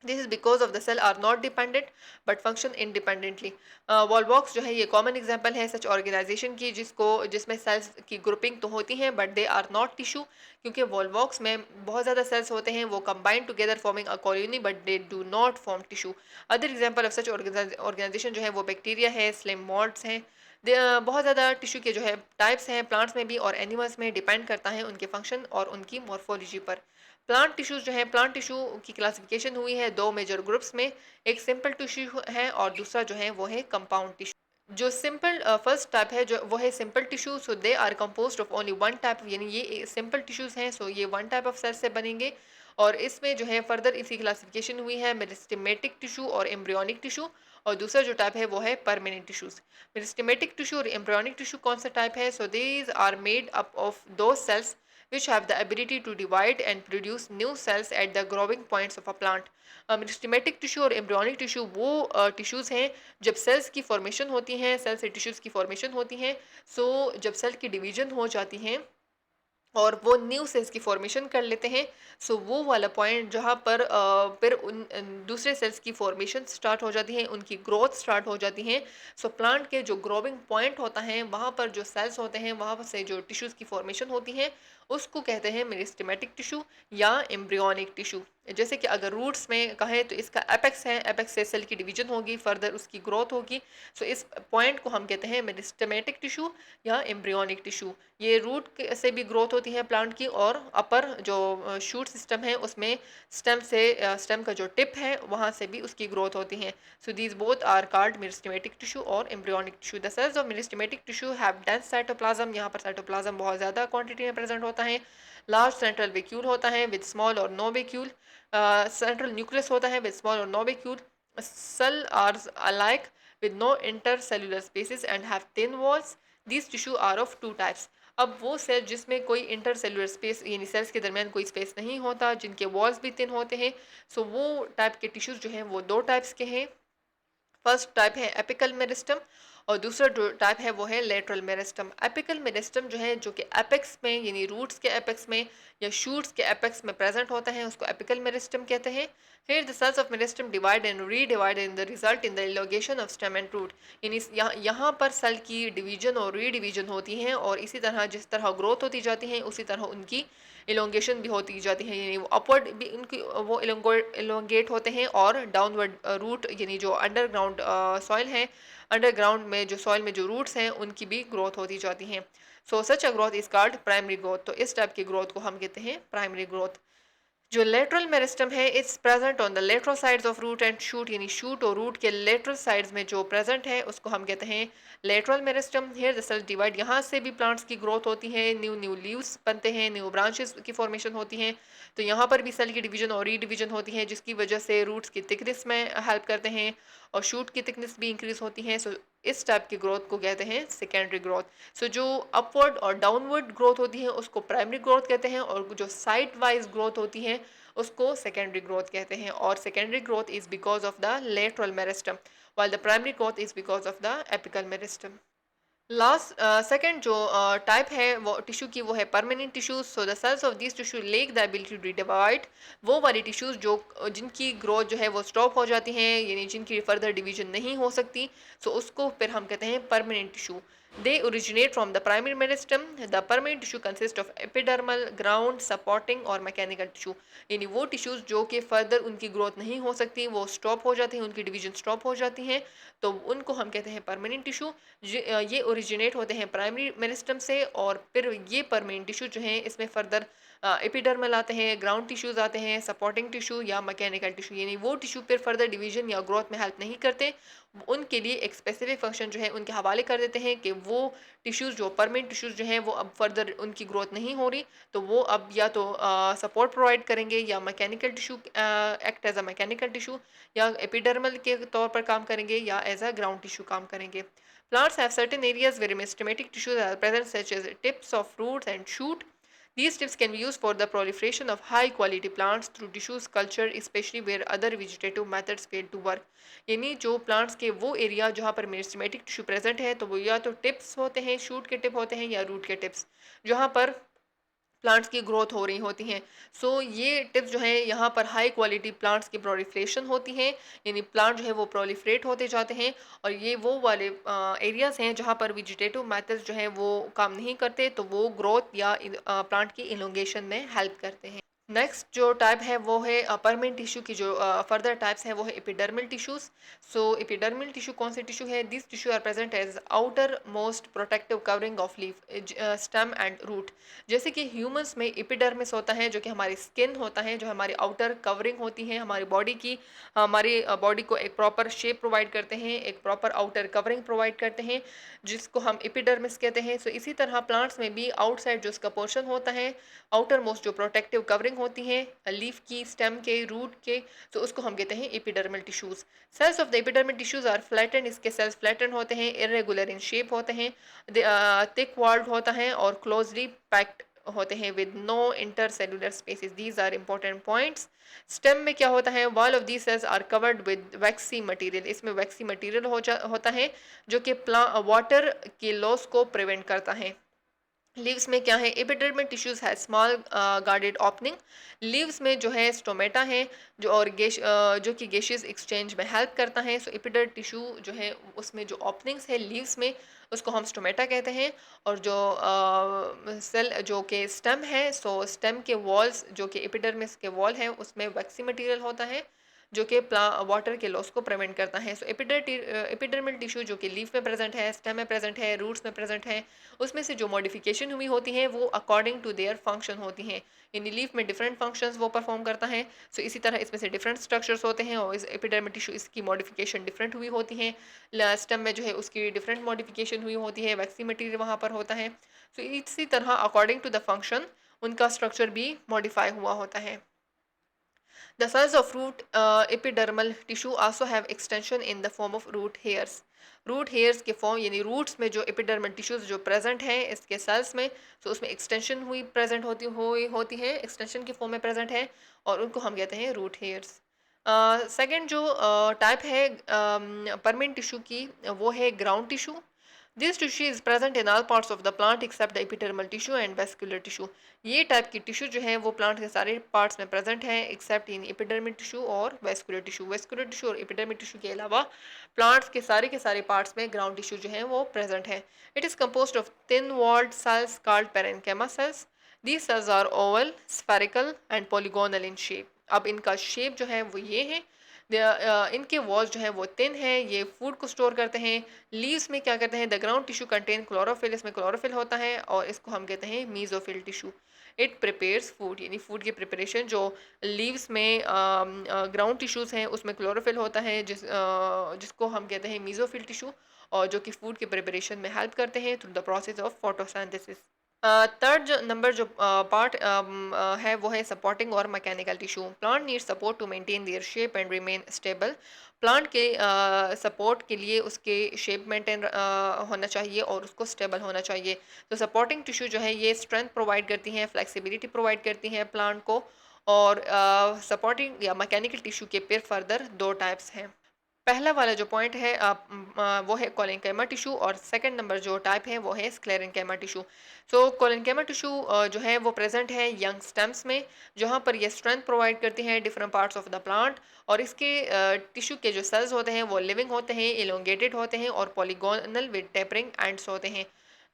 This is because of the cell are not dependent but function independently. Volvox जो है ये कॉमन एग्जाम्पल है सच ऑर्गेनाइजेशन की जिसमें सेल्स की ग्रुपिंग तो होती हैं but they are not tissue. क्योंकि वॉलबॉक्स में बहुत ज़्यादा सेल्स होते हैं, वो combined together forming a colony but they do not form tissue. Other example of such organisation जो है वो बैक्टीरिया है, स्लिम मॉड्स हैं। बहुत ज़्यादा टिश्यू के जो है टाइप्स हैं प्लांट्स में भी और एनिमल्स में, डिपेंड करता है उनके फंक्शन और उनकी मॉर्फोलॉजी पर। प्लांट टिश्यूज जो है, प्लांट टिश्यू की क्लासिफिकेशन हुई है दो मेजर ग्रुप्स में। एक सिंपल टिश्यू है और दूसरा जो है वो है कंपाउंड टिश्यू। जो सिंपल फर्स्ट टाइप है जो वो है simple tissue. So they are composed of only one type, यानी ये सिंपल टिश्यूज हैं। सो ये वन टाइप ऑफ सेल से बनेंगे। और इसमें जो है फर्दर इसकी क्लासिफिकेशन हुई है मेरिस्टेमेटिक टिश्यू और एम्ब्रियोनिक टिश्यू। और दूसरा जो टाइप है वो है परमानेंट टिश्यूज। मेरिस्टेमेटिक टिश्यू और एम्ब्रियोनिक टिश्यू कौन सा टाइप है? So these are made up of दो cells which have the ability to divide and produce new cells at the growing points of a plant. Meristematic tissue और embryonic tissue वो tissues हैं जब sales की formation होती हैं, cell से tissues की फॉर्मेशन होती हैं। सो जब सेल की डिवीजन हो जाती हैं और वो न्यू सेल्स की फॉर्मेशन कर लेते हैं, सो वो वाला पॉइंट जहाँ पर फिर उन दूसरे सेल्स की फॉर्मेशन स्टार्ट हो जाती है, उनकी ग्रोथ स्टार्ट हो जाती है। सो प्लांट के जो ग्रोविंग पॉइंट होता है वहाँ पर जो सेल्स होते हैं वहाँ से जो टिश्यूज़ की फॉर्मेशन होती है उसको कहते हैं मेरिस्टेमेटिक टिश्यू या एम्ब्रियोनिक टिश्यू। जैसे कि अगर रूट्स में कहें तो इसका एपेक्स है, एपेक्स से सेल की डिवीजन होगी, फर्दर उसकी ग्रोथ होगी। सो इस पॉइंट को हम कहते हैं मेरिस्टेमेटिक टिश्यू या एम्ब्रियोनिक टिश्यू। ये रूट से भी ग्रोथ होती है प्लांट की और अपर जो शूट सिस्टम है उसमें स्टेम का जो टिप है वहाँ से भी उसकी ग्रोथ होती है। So these both are called meristematic tissue और embryonic tissue. The cells of meristematic tissue have dense cytoplasm. यहाँ पर साइटोप्लाज्म बहुत ज़्यादा क्वांटिटी में प्रेजेंट होता है। लार्ज सेंट्रल वेक्यूल होता है विद स्मॉल और नो वेक्यूल। सेंट्रल न्यूक्लियस होता है विद स्मॉल और no vacuole. Cell are alike with no intercellular spaces and have thin walls. These tissue are of two types. अब वो सेल जिसमें कोई इंटरसेलुलर स्पेस यानी सेल्स के दरमियान कोई स्पेस नहीं होता, जिनके वॉल्स भी थिन होते हैं, सो वो टाइप के टिश्यूज जो हैं वो दो टाइप्स के हैं। फर्स्ट टाइप है एपिकल मेरिस्टम और दूसरा जो टाइप है वो है लेटरल मेरिस्टम। एपिकल मेरिस्टम जो है जो कि एपेक्स में यानी रूट्स के एपेक्स में या शूट्स के एपेक्स में प्रेजेंट होता है उसको एपिकल मेरिस्टम कहते हैं। Here the cells of meristem divide and redivide in the result in the elongation of stem and root. यानी यहाँ पर सेल की डिवीजन और रीडिवीजन होती है और इसी तरह जिस तरह ग्रोथ होती जाती है उसी तरह उनकी इलोंगेशन भी होती जाती है, यानी वो अपवर्ड भी उनकी वो इलोंगेट होते हैं और डाउनवर्ड रूट यानी जो अंडरग्राउंड सॉइल है, अंडरग्राउंड में जो सॉइल में जो रूट्स हैं उनकी भी ग्रोथ होती जाती हैं। So such a growth is called primary growth. तो इस टाइप की ग्रोथ को हम कहते हैं प्राइमरी ग्रोथ। जो लेटरल मेरिस्टम है it's present on the lateral sides of root and shoot, यानी शूट और रूट के लेटरल साइड्स में जो प्रेजेंट है उसको हम कहते हैं lateral meristem. Here the cell divide, यहाँ से भी प्लांट्स की ग्रोथ होती है, न्यू न्यू लीव्स बनते हैं, न्यू ब्रांचेस की फॉर्मेशन होती हैं। तो यहाँ पर भी सेल की डिवीजन और रीडिवीजन होती है जिसकी वजह से रूट्स की थिकनेस में हेल्प करते हैं और शूट की थिकनेस भी इंक्रीज होती है। सो इस टाइप की ग्रोथ को कहते हैं सेकेंडरी ग्रोथ। सो जो अपवर्ड और डाउनवर्ड ग्रोथ होती है उसको प्राइमरी ग्रोथ कहते हैं, और जो साइड वाइज ग्रोथ होती है उसको सेकेंडरी ग्रोथ कहते हैं। और secondary growth is because of the lateral meristem, while the primary growth is because of the apical meristem. Last second जो टाइप है वो टिश्यू की, वो है permanent tissues. So the cells of this tissue lack the ability to divide, वो वाली tissues जो जिनकी ग्रोथ जो है वो स्टॉप हो जाती हैं, यानी जिनकी फर्दर डिवीजन नहीं हो सकती, सो उसको फिर हम कहते हैं permanent tissue. They originate from the primary meristem. The permanent tissue consist of epidermal, ground, supporting और मैकेनिकल टिश्यू, यानी वो टिश्यूज जो कि फर्दर उनकी ग्रोथ नहीं हो सकती, वो स्टॉप हो जाती हैं, उनकी डिवीजन स्टॉप हो जाती हैं, तो उनको हम कहते हैं परमानेंट टिश्यू। ये ओरिजिनेट होते हैं प्राइमरी मेरिस्टम से, और फिर ये परमानेंट टिश्यू जो हैं इसमें फर्दर एपिडर्मल आते हैं, ग्राउंड टिश्यूज आते हैं, सपोर्टिंग टिश्यू या मैकेनिकल टिश्यू, यानी वो टिश्यू फिर फर्दर डिवीजन या ग्रोथ में हेल्प नहीं करते। उनके लिए एक स्पेसिफिक फंक्शन जो है उनके हवाले कर देते हैं कि वो टिश्यूज जो परमानेंट टिश्यूज जो हैं वो अब फर्दर उनकी ग्रोथ नहीं हो रही, तो वो अब या तो सपोर्ट प्रोवाइड करेंगे, या mechanical tissue act as a mechanical tissue, या एपिडर्मल के तौर पर काम करेंगे, या एज अ ग्राउंड टिश्यू काम करेंगे। Plants have certain areas where meristematic tissues are present, such as tips of roots and shoot. These tips can be used for the proliferation of high quality plants through tissues culture, especially where other vegetative methods fail to work. यानी जो plants के वो area जहाँ पर meristematic tissue present है, तो वो या तो टिप्स होते हैं, शूट के टिप होते हैं, या रूट के टिप्स, जहाँ पर प्लांट्स की ग्रोथ हो रही होती हैं। सो ये टिप्स जो है यहाँ पर हाई क्वालिटी प्लांट्स की प्रोलिफ्रेशन होती है, यानी प्लांट जो है वो प्रोलिफ्रेट होते जाते हैं, और ये वो वाले एरियाज हैं जहाँ पर वेजिटेटिव मेथड्स जो हैं वो काम नहीं करते, तो वो ग्रोथ या प्लांट की इलोंगेशन में हेल्प करते हैं। नेक्स्ट जो टाइप है वो है परमानेंट टिश्यू की। जो फर्दर टाइप्स हैं वो है एपिडर्मल टिश्यूज। सो एपिडर्मल टिश्यू कौन से टिश्यू है? This tissue are present as outer most protective covering of leaf, stem and root. जैसे कि ह्यूमंस में एपिडर्मिस होता है जो कि हमारी स्किन होता है, जो हमारी आउटर कवरिंग होती है हमारी बॉडी की, हमारी बॉडी को एक प्रॉपर शेप प्रोवाइड करते हैं, एक प्रॉपर आउटर कवरिंग प्रोवाइड करते हैं, जिसको हम एपिडर्मिस कहते हैं। सो इसी तरह प्लांट्स में भी आउटसाइड जो उसका पोर्शन होता है, आउटर मोस्ट जो प्रोटेक्टिव कवरिंग होती है लीफ की, स्टेम के, रूट के, तो उसको हम कहते हैं epidermal tissues. Cells of the epidermal tissues are flattened, इसके सेल्स फ्लैटेंड होते हैं, इरेगुलर इन शेप होते हैं, थिक वॉल्ड होता है, और क्लोजली पैक्ड होते हैं with no intercellular spaces. These are important points. Stem में क्या होता है? Wall of these cells are covered with waxy material, इसमें वैक्सी मटेरियल होता है जो कि वाटर के लॉस को प्रिवेंट करता है। लीव्स में क्या है? एपिडर्मल टिश्यूज है स्मॉल गार्डेड ओपनिंग। लीव्स में जो है स्टोमेटा है, जो और जो कि गैशियस एक्सचेंज में हेल्प करता है। सो एपिडर टिश्यू जो है उसमें जो ओपनिंग्स है लीव्स में, उसको हम स्टोमेटा कहते हैं। और जो सेल जो कि स्टेम है, सो स्टेम के वॉल्स जो कि एपिडर्मिस के वॉल है उसमें वैक्सी मटेरियल होता है जो कि वाटर के लॉस को प्रिवेंट करता है। सो एपिडर्मल टिश्यू जो कि लीफ में प्रेजेंट है, स्टेम में प्रेजेंट है, रूट्स में प्रेजेंट है, उसमें से जो मॉडिफिकेशन हुई होती हैं वो अकॉर्डिंग टू देयर फंक्शन होती हैं, यानी लीफ में डिफरेंट फंक्शंस वो परफॉर्म करता है। सो इसी तरह इसमें से डिफरेंट स्ट्रक्चर्स होते हैं, और इस एपिडर्मल टिश्यू इसकी मॉडिफिकेशन डिफरेंट हुई होती हैं। स्टेम में जो है उसकी डिफरेंट मॉडिफिकेशन हुई होती है, वैक्सी मटीरियल वहाँ पर होता है। सो इसी तरह अकॉर्डिंग टू द फंक्शन उनका स्ट्रक्चर भी मॉडिफाई हुआ होता है। The cells of root epidermal tissue also have extension in the form of root hairs. Root hairs के फॉर्म, यानी रूट्स में जो एपिडर्मल टिश्यूज जो प्रेजेंट हैं इसके सेल्स में, तो उसमें एक्सटेंशन हुई प्रेजेंट होती है, एक्सटेंशन के फॉर्म में प्रेजेंट है, और उनको हम कहते हैं रूट हेयर्स। सेकंड जो टाइप है परमानेंट टिश्यू की, वो है ground tissue. This tissue is present in all parts of the plant except the epidermal tissue and vascular tissue. ये टाइप की टिश्यू जो है वो प्लांट के सारे पार्ट्स में प्रेजेंट है एक्सेप्ट इन एपिडर्मल टिश्यू और वेस्कुलर टिश्यू। वेस्कुलर टिश्यू और एपिडर्मल टिश्यू के अलावा प्लांट्स के सारे पार्ट्स में ग्राउंड टिश्यू जो है वो प्रेजेंट है। It is composed of thin walled cells called parenchyma cells. These cells are oval, spherical and polygonal in shape. अब इनका शेप जो है वो ये है। इनके वॉल्स जो है वो थिन है, ये फूड को स्टोर करते हैं। लीव्स में क्या करते हैं? The ground tissue contain chlorophyll, इसमें क्लोरोफिल होता है, और इसको हम कहते हैं mesophyll tissue. It prepares food, यानी फूड की प्रिपरेशन जो लीव्स में ग्राउंड टिश्यूज़ हैं उसमें क्लोरोफिल होता है, जिसको हम कहते हैं मीजोफिल टिश्यू, और जो कि फूड की प्रिपरेशन में हेल्प करते हैं through the process of photosynthesis. Third जो नंबर जो पार्ट है वो है सपोर्टिंग और mechanical tissue. Plant need support to maintain their shape and remain stable. Plant के सपोर्ट के लिए उसके शेप मेंटेन होना चाहिए और उसको स्टेबल होना चाहिए। तो सपोर्टिंग टिश्यू जो है ये स्ट्रेंथ प्रोवाइड करती हैं, फ्लेक्सिबिलिटी प्रोवाइड करती हैं प्लांट को। और सपोर्टिंग या मैकेनिकल टिश्यू के फिर फर्दर दो टाइप्स हैं। पहला वाला जो पॉइंट है वो है कोलेनकेमा टिश्यू, और सेकंड नंबर जो टाइप है वो है स्क्लेरेंकेमा टिश्यू। सो कोलेनकेमा टिश्यू जो है वो प्रेजेंट है यंग स्टेम्स में, जहाँ पर ये स्ट्रेंथ प्रोवाइड करती हैं different parts of the plant. और इसके टिश्यू के जो सेल्स होते हैं वो लिविंग होते हैं, इलोंगेटेड होते हैं और पॉलीगोनल विद टेपरिंग एंड्स होते हैं।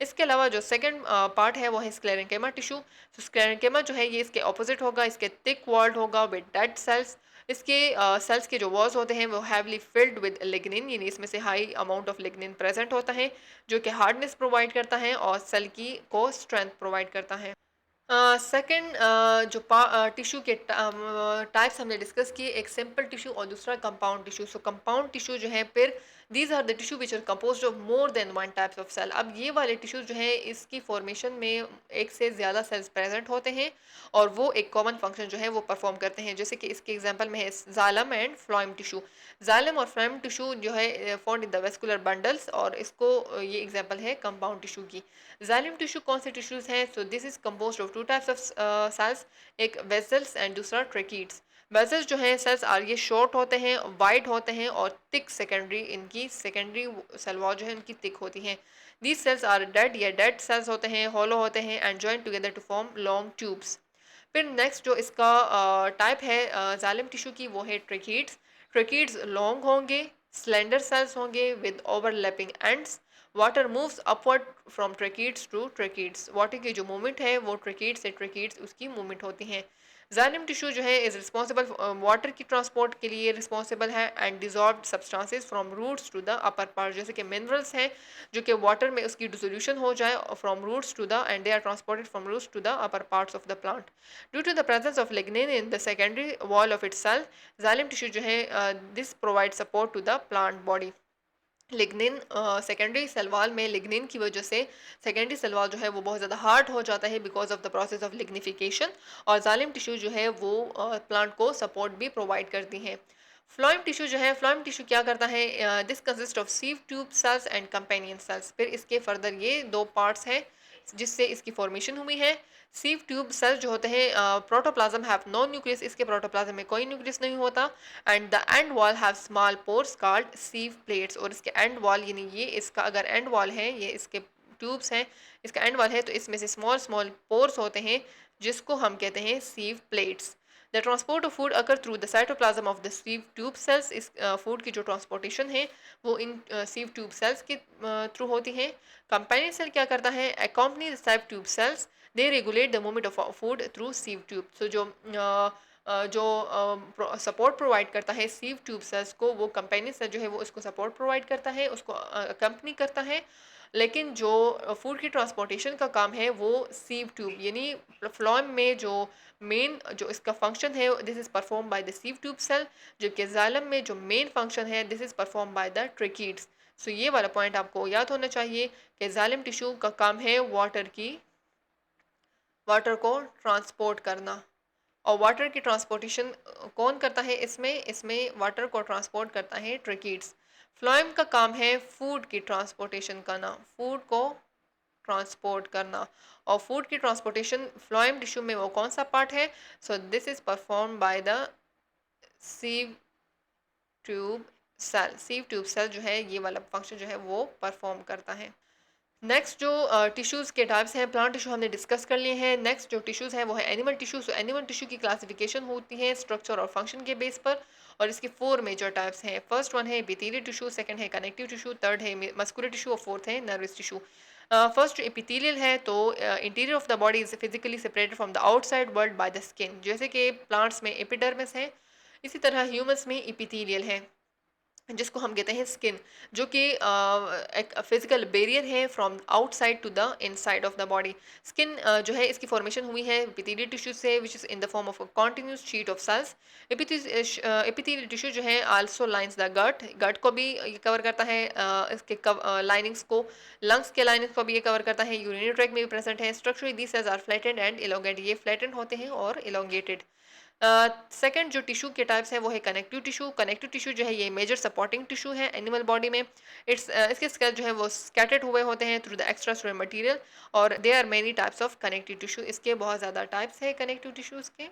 इसके अलावा जो सेकंड पार्ट है वो है स्क्लेरेंकेमा टिश्यू। तो स्क्लेरेंकेमा जो है ये इसके ऑपोजिट होगा, इसके थिक वॉल्ड होगा विद डेड सेल्स। इसके सेल्स के जो वॉल्स होते हैं वो हैवली फिल्ड विद लिग्निन, यानी इसमें से high amount of lignin present होता है, जो कि हार्डनेस प्रोवाइड करता है और सेल की को स्ट्रेंथ प्रोवाइड करता है। सेकंड जो टिश्यू के टाइप्स हमने डिस्कस किए, एक सिंपल टिश्यू और दूसरा compound tissue. So compound tissue जो है फिर these are the tissue which are composed of more than one types of cell. अब ये वाले टिश्यू जो है इसकी फॉर्मेशन में एक से ज़्यादा सेल्स प्रेजेंट होते हैं और वो एक कॉमन फंक्शन जो है वो परफॉर्म करते हैं। जैसे कि इसके एग्जांपल में है xylem and phloem tissue. Xylem और फ्लोएम टिश्यू जो है found in the vascular bundles, और इसको ये एग्जांपल है कंपाउंड टिश्यू की। जाइलम टिश्यू कौन से टिश्यूज हैं? So this is composed of two types of cells, एक वेसल्स एंड दूसरा ट्रेकीड्स। वेसल्स जो हैं सेल्स आर ये शॉर्ट होते हैं, वाइड होते हैं और थिक सेकेंडरी, इनकी सेकेंडरी सेल वॉल जो है उनकी थिक होती हैं। दीज सेल्स आर डेड या डेड सेल्स होते हैं, हॉलो होते हैं and join together to form long tubes. फिर नेक्स्ट जो इसका टाइप है जाइलम टिश्यू की वो है ट्रेकीड्स। ट्रेकीड्स लॉन्ग होंगे, स्लेंडर सेल्स होंगे with overlapping ends. Water moves upward from tracheids to tracheids. Water की जो मूवमेंट है वो ट्रेकीड्स से ट्रेकीड्स उसकी मूवमेंट होती हैं। जाइलम टिश्यू जो है इज रिस्पॉन्सिबल वाटर की ट्रांसपोर्ट के लिए रिस्पॉन्सिबल है and dissolve substances from roots to the upper part. जैसे कि मिनरल्स हैं जो कि वाटर में उसकी डिसोल्यूशन हो जाए from roots to the and they are transported from roots to the upper parts of the plant due to the presence of lignin in the secondary wall of its cell. Xylem tissue जो है this provide support to the plant body. Lignin secondary cell wall में lignin की वजह से secondary cell wall जो है वो बहुत ज़्यादा हार्ड हो जाता है because of the process of lignification, और जालिम टिश्यू जो है वो प्लांट को सपोर्ट भी प्रोवाइड करती हैं। फ्लोएम टिश्यू जो है, फ्लोएम टिश्यू क्या करता है? This consist of सीव tube sales and companion cells. फिर इसके फर्दर ये दो पार्ट्स हैं जिससे इसकी फॉर्मेशन हुई है। सीव ट्यूब सेल्स जो होते हैं प्रोटोप्लाज्म हैव नो न्यूक्लियस, इसके प्रोटोप्लाज्म में कोई न्यूक्लियस नहीं होता। And the end wall have small pores called sieve plates, और इसके एंड वॉल यानी ये इसका अगर एंड वॉल है, ये इसके ट्यूब्स हैं, इसका एंड वॉल है तो इसमें से स्मॉल स्मॉल पोर्स होते हैं जिसको हम कहते हैं sieve plates. The transport of food occur through the cytoplasm of the sieve tube cells. इस फूड की जो ट्रांसपोर्टेशन है वो इन सीव ट्यूब सेल्स के थ्रू होती है। कंपेनियन सेल क्या करता है? Accompany the sieve tube cells, they regulate the movement of food through sieve tube. So जो सपोर्ट प्रोवाइड करता है सीव ट्यूब सेल्स को, वो कंपेनियन सेल जो है वो उसको सपोर्ट प्रोवाइड करता है, उसको कंपनी करता है। लेकिन जो फूड की ट्रांसपोर्टेशन का काम है वो सीव ट्यूब यानी फ्लोएम में जो मेन जो इसका फंक्शन है this is perform by the sieve tube cell, जबकि जाइलम में जो मेन फंक्शन है this is perform by the tracheids. So ये वाला पॉइंट आपको याद होना चाहिए कि जाइलम टिश्यू का काम है वाटर को ट्रांसपोर्ट करना। और वाटर की ट्रांसपोर्टेशन कौन करता है? इसमें वाटर को ट्रांसपोर्ट करता है ट्रेकीड्स। फ्लोएम का काम है फूड की ट्रांसपोर्टेशन करना, फूड को ट्रांसपोर्ट करना। और फूड की ट्रांसपोर्टेशन फ्लोएम टिश्यू में वो कौन सा पार्ट है? So this is perform by the sieve tube cell. Sieve tube cell जो है ये वाला फंक्शन जो है वो परफॉर्म करता है। नेक्स्ट जो टिश्यूज़ के टाइप्स हैं, प्लांट टिश्यू हमने डिस्कस कर लिए हैं। नेक्स्ट जो टिश्यूज़ हैं वो है animal tissue. So animal tissue की क्लासिफिकेशन होती है स्ट्रक्चर और फंक्शन के बेस पर, और इसके 4 मेजर टाइप्स हैं। फर्स्ट वन है एपिथेलियल टिश्यू, सेकंड है कनेक्टिव टिश्यू, थर्ड है मस्कुलर टिश्यू और फोर्थ है नर्वस टिश्यू। फर्स्ट एपिथेलियल है तो interior of the body is physically separated from the outside world by the skin. जैसे कि प्लांट्स में एपिडर्मिस है, इसी तरह ह्यूमन्स में एपिथेलियल है। जिसको हम कहते हैं स्किन, जो कि एक फिजिकल बैरियर है from outside to the inside of the body. Skin जो है इसकी फॉर्मेशन हुई है एपिथेलियल टिश्यू से, which is in the form of a continuous sheet of cells. Epithelial tissue जो है also lines the gut, gut को भी ये कवर करता है, इसके लाइनिंग्स को, लंग्स के लाइनिंग्स को भी ये कवर करता है, यूरिनरी ट्रैक्ट में भी प्रेजेंट है। Structurally these cells are flattened and elongated, ये फ्लैटेंड होते हैं और इलोंगेटेड। सेकंड जो टिश्यू के टाइप्स है वो है कनेक्टिव टिश्यू। कनेक्टिव टिश्यू जो है ये मेजर सपोर्टिंग टिश्यू है एनिमल बॉडी में। इसके स्केल जो है वो स्कैटर्ड हुए होते हैं through the extra cellular material, और they are many types of connective tissue. इसके बहुत ज़्यादा टाइप्स है कनेक्टिव टिश्यूज़ के।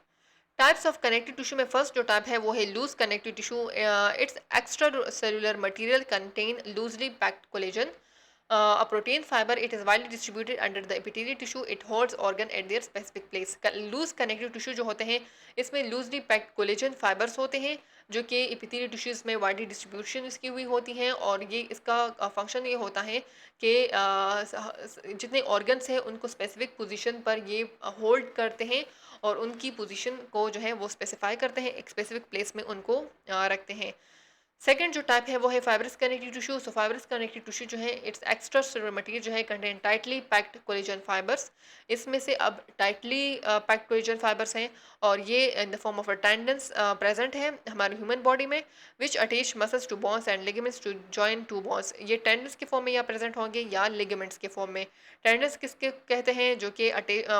टाइप्स ऑफ कनेक्टिव टिश्यू में फर्स्ट जो टाइप है वो है loose connective tissue. Its extra cellular material contain loosely packed collagen, a protein fiber. It is widely distributed under the epithelial tissue. It holds organ at their specific place. Loose connective tissue जो होते हैं इसमें loosely packed collagen fibres होते हैं, जो कि epithelial tissues में widely distribution इसकी हुई होती हैं, और ये इसका फंक्शन ये होता है कि जितने ऑर्गन्स हैं उनको स्पेसिफिक पोजीशन पर ये होल्ड करते हैं और उनकी पोजीशन को जो है वो स्पेसिफाई करते हैं, एक स्पेसिफिक प्लेस में उनको रखते हैं। सेकंड जो टाइप है वो है फाइब्रस कनेक्टिव टिश्यू। सो फाइब्रस कनेक्टिव टिश्यू जो है इट्स एक्स्ट्रा सेलुलर मटेरियल जो है contain tightly packed collagen fibres. इसमें से अब टाइटली पैक्ड कोलेजन फाइबर्स हैं, और ये in the form of a tendons present है हमारे ह्यूमन बॉडी में, which attach muscles to bones and ligaments to join to bones. ये टेंडन्स के फॉर्म में या प्रेजेंट होंगे या लिगामेंट्स के फॉर्म में। टेंडन्स किसके कहते हैं, जो कि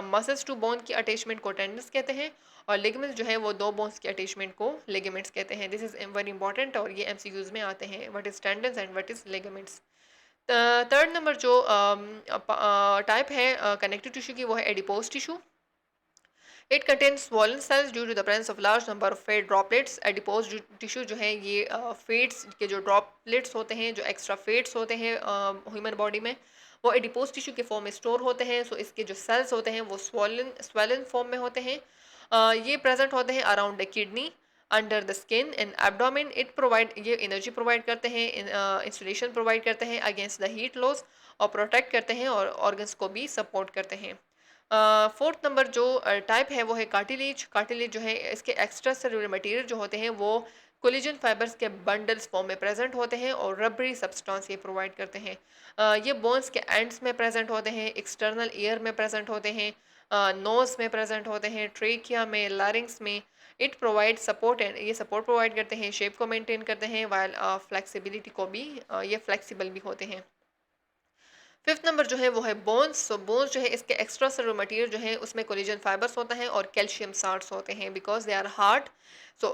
मसल्स टू बोन की अटैचमेंट को टेंडन्स कहते हैं, और लिगामेंट्स जो है वो दो बोन्स के अटैचमेंट को लिगामेंट्स कहते हैं। दिस इज वेरी इंपॉर्टेंट, और ये एमसीक्यूज में आते हैं, what is tendons and what is ligaments. Third number जो टाइप है कनेक्टिव टिश्यू की वो है adipose tissue. It contains swollen cells due to the presence of large number of fat droplets. Adipose tissue जो है ये फेट्स के जो ड्रॉपलेट्स होते हैं, जो एक्स्ट्रा फेट्स होते हैं ह्यूमन बॉडी में, वो एडिपोज टिश्यू के फॉर्म में स्टोर होते हैं। सो इसके जो सेल्स होते हैं वो swollen फॉर्म में होते हैं। ये प्रेजेंट होते हैं around the kidney, under the skin and abdomen. ये एनर्जी प्रोवाइड करते हैं, इंसुलेशन प्रोवाइड करते हैं अगेंस्ट द हीट लॉस, और प्रोटेक्ट करते हैं और ऑर्गन्स को भी सपोर्ट करते हैं। फोर्थ नंबर जो टाइप है वो है कार्टिलेज। कार्टिलेज जो है इसके एक्स्ट्रा सेलुलर मटेरियल जो होते हैं वो कोलेजन फाइबर्स के बंडल्स फॉर्म में प्रेजेंट होते हैं, और रबरी सब्सटेंस ये प्रोवाइड करते हैं। ये बोन्स के एंड्स में प्रेजेंट होते हैं, एक्सटर्नल ईयर में प्रेजेंट होते हैं, नोज में प्रेजेंट होते हैं, ट्रेकिया में, लारिंग्स में। इट प्रोवाइड सपोर्ट, एंड ये सपोर्ट प्रोवाइड करते हैं, शेप को मेंटेन करते हैं, वाइल फ्लेक्सिबिलिटी को भी ये फ्लेक्सिबल भी होते हैं। फिफ्थ नंबर जो है वो है बोन्स। सो बोन्स जो है इसके एक्स्ट्रा सेलुलर मटेरियल जो है उसमें कोलेजन फाइबर्स होता है और कैल्शियम साल्ट्स होते हैं, because they are hard. So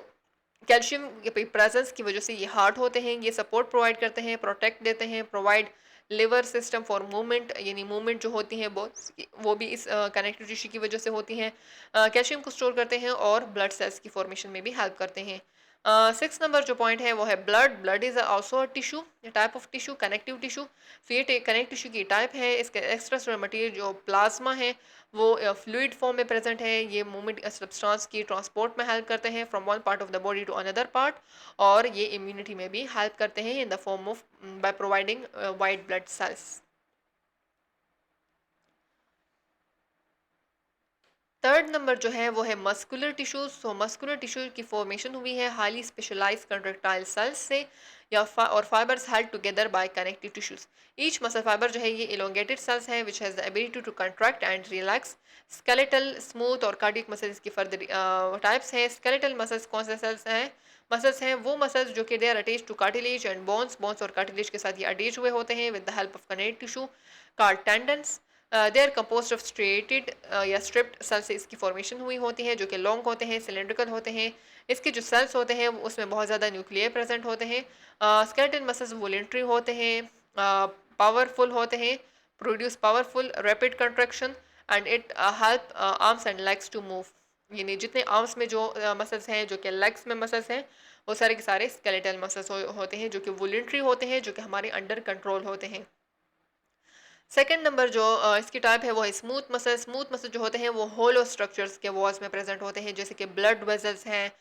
calcium के प्रेजेंस की वजह से ये हार्ड होते हैं, ये सपोर्ट प्रोवाइड करते हैं, प्रोटेक्ट देते हैं, provide liver system for movement, यानी मूवमेंट जो होती है वो भी इस कनेक्टिव टिश्यू की वजह से होती हैं। कैल्शियम को स्टोर करते हैं और ब्लड सेल्स की फॉर्मेशन में भी हेल्प करते हैं। सिक्स नंबर जो पॉइंट है वो है blood. Blood is also a tissue, type of tissue, connective tissue. तो ये कनेक्टिव टिश्यू की टाइप है। इसके एक्स्ट्रा सेलुलर मटेरियल जो प्लाज्मा है वो फ्लूइड फॉर्म में प्रेजेंट है। ये मूवमेंट सब्सटेंस की ट्रांसपोर्ट में हेल्प करते हैं from one part of the body to another part, और ये इम्यूनिटी में भी हेल्प करते हैं in the form of by providing white blood sales. Third number जो है वो है muscular tissues. So muscular tissue की फॉर्मेशन हुई है हाईली स्पेशलाइज्ड कंट्रेक्टाइल सेल्स से, और fibres held together by connective tissues. Each muscle fibre जो है ये इलोंगेटेड सेल्स है which has the ability to contract and relax. Skeletal, smooth और कार्डियक मसल्स की फर्दर टाइप्स हैं। स्केलेटल मसल्स कौन से सेल्स हैं? मसल्स हैं वो मसल्स जो कि they are attached to cartilage and bones. Bones और कार्टिलेज के साथ ये अटैच हुए होते हैं with the help of connective tissue called tendons. They are composed of striated या स्ट्रिप्ड सेल से इसकी फॉर्मेशन हुई होती है, जो कि लॉन्ग होते हैं, सिलेंड्रिकल होते हैं। इसके जो सेल्स होते हैं उसमें बहुत ज़्यादा न्यूक्लियर प्रेजेंट होते हैं। स्केलेटल मसल्स वोलेंट्री होते हैं, पावरफुल होते हैं, produce powerful rapid contraction, and it help arms and legs to move. यानी जितने आर्म्स में जो मसल्स हैं, जो कि लेग्स में मसल्स हैं, वो सारे के सारे स्केलेटल मसल्स होते हैं, जो कि वोलेंट्री होते हैं, जो कि हमारे अंडर कंट्रोल होते हैं। सेकेंड नंबर जो इसकी टाइप है वो है स्मूथ मसल। स्मूथ मसल जो होते हैं वो होलो स्ट्रक्चर्स के वॉल्स में प्रेजेंट होते हैं, जैसे कि ब्लड वेजल्स हैं,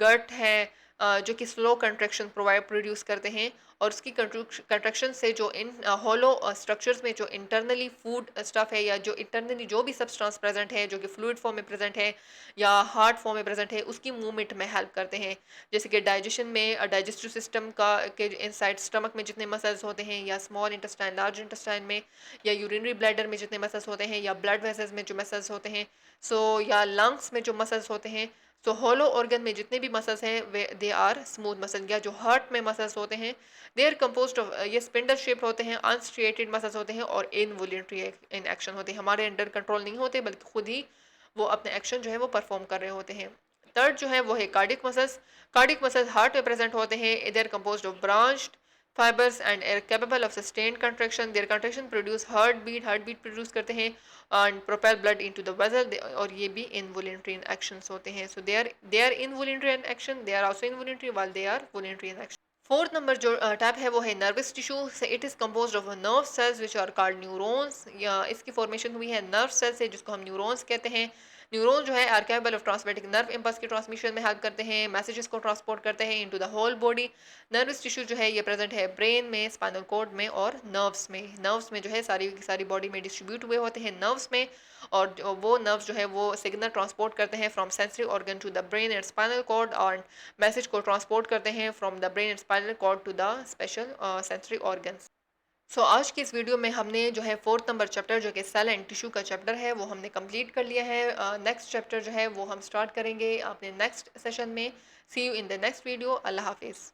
गट है, जो कि स्लो कंट्रैक्शन प्रोड्यूस करते हैं, और उसकी कंट्रैक्शन से जो इन हॉलो स्ट्रक्चर्स में जो इंटरनली फूड स्टफ है, या जो इंटरनली जो भी सब्सटेंस प्रेजेंट है जो कि फ्लूइड फॉर्म में प्रेजेंट है या हार्ड फॉर्म में प्रेजेंट है, उसकी मूवमेंट में हेल्प करते हैं। जैसे कि डाइजेशन में डाइजेस्टिव सिस्टम का के इनसाइड स्टमक में जितने मसल्स होते हैं, या स्मॉल इंटेस्टाइन लार्ज इंटेस्टाइन में, या यूरिनरी ब्लैडर में जितने मसल्स होते हैं, या ब्लड वेसल्स में जो मसल्स होते हैं, या लंग्स में जो मसल्स होते हैं, हॉलो ऑर्गन में जितने भी मसल्स हैं वे दे आर स्मूथ मसल। या जो हार्ट में मसल्स होते हैं, दे आर कंपोज्ड ऑफ, ये स्पिंडल शेप होते हैं, अनस्ट्रिएटेड मसल्स होते हैं और इनवॉल्यूंटरी इन एक्शन होते हैं, हमारे अंडर कंट्रोल नहीं होते बल्कि खुद ही वो अपने एक्शन जो है वो परफॉर्म कर रहे होते हैं। थर्ड जो है वो है cardiac muscles. Cardiac muscles heart में प्रेजेंट होते हैं, they are composed of branched fibers and are capable of sustained contraction. Their contraction produce heartbeat produce करते हैं and propel blood into the vessel. और ये भी involuntary in actions होते हैं। So they are involuntary in action, they are also involuntary while they are voluntary in action. Fourth number जो type है वो है नर्वस टिश्यू से। It is compose of nerve cells which are called neurons. या इसकी formation हुई है nerve cell से, जिसको हम न्यूरॉन्स कहते हैं। न्यूरॉन जो है are capable of transmitting nerve impulse की ट्रांसमिशन में हेल्प करते हैं, मैसेजेस को ट्रांसपोर्ट करते हैं into the whole body. Nervous tissue जो है ये प्रेजेंट है ब्रेन में, स्पाइनल कॉर्ड में और नर्व्स में। नर्व्स में जो है सारी की सारी बॉडी में डिस्ट्रीब्यूट हुए होते हैं नर्व्स में, और वो नर्व्स जो है वो सिग्नल ट्रांसपोर्ट करते हैं from sensory organ to the brain and spinal cord, और मैसेज को ट्रांसपोर्ट करते हैं from the brain and spinal cord to the special sensory organs. आज की इस वीडियो में हमने जो है फोर्थ नंबर चैप्टर जो कि सेल एंड टिश्यू का चैप्टर है वो हमने कंप्लीट कर लिया है। नेक्स्ट चैप्टर जो है वो हम स्टार्ट करेंगे अपने नेक्स्ट सेशन में। See you in the next video. Allah हाफिज़।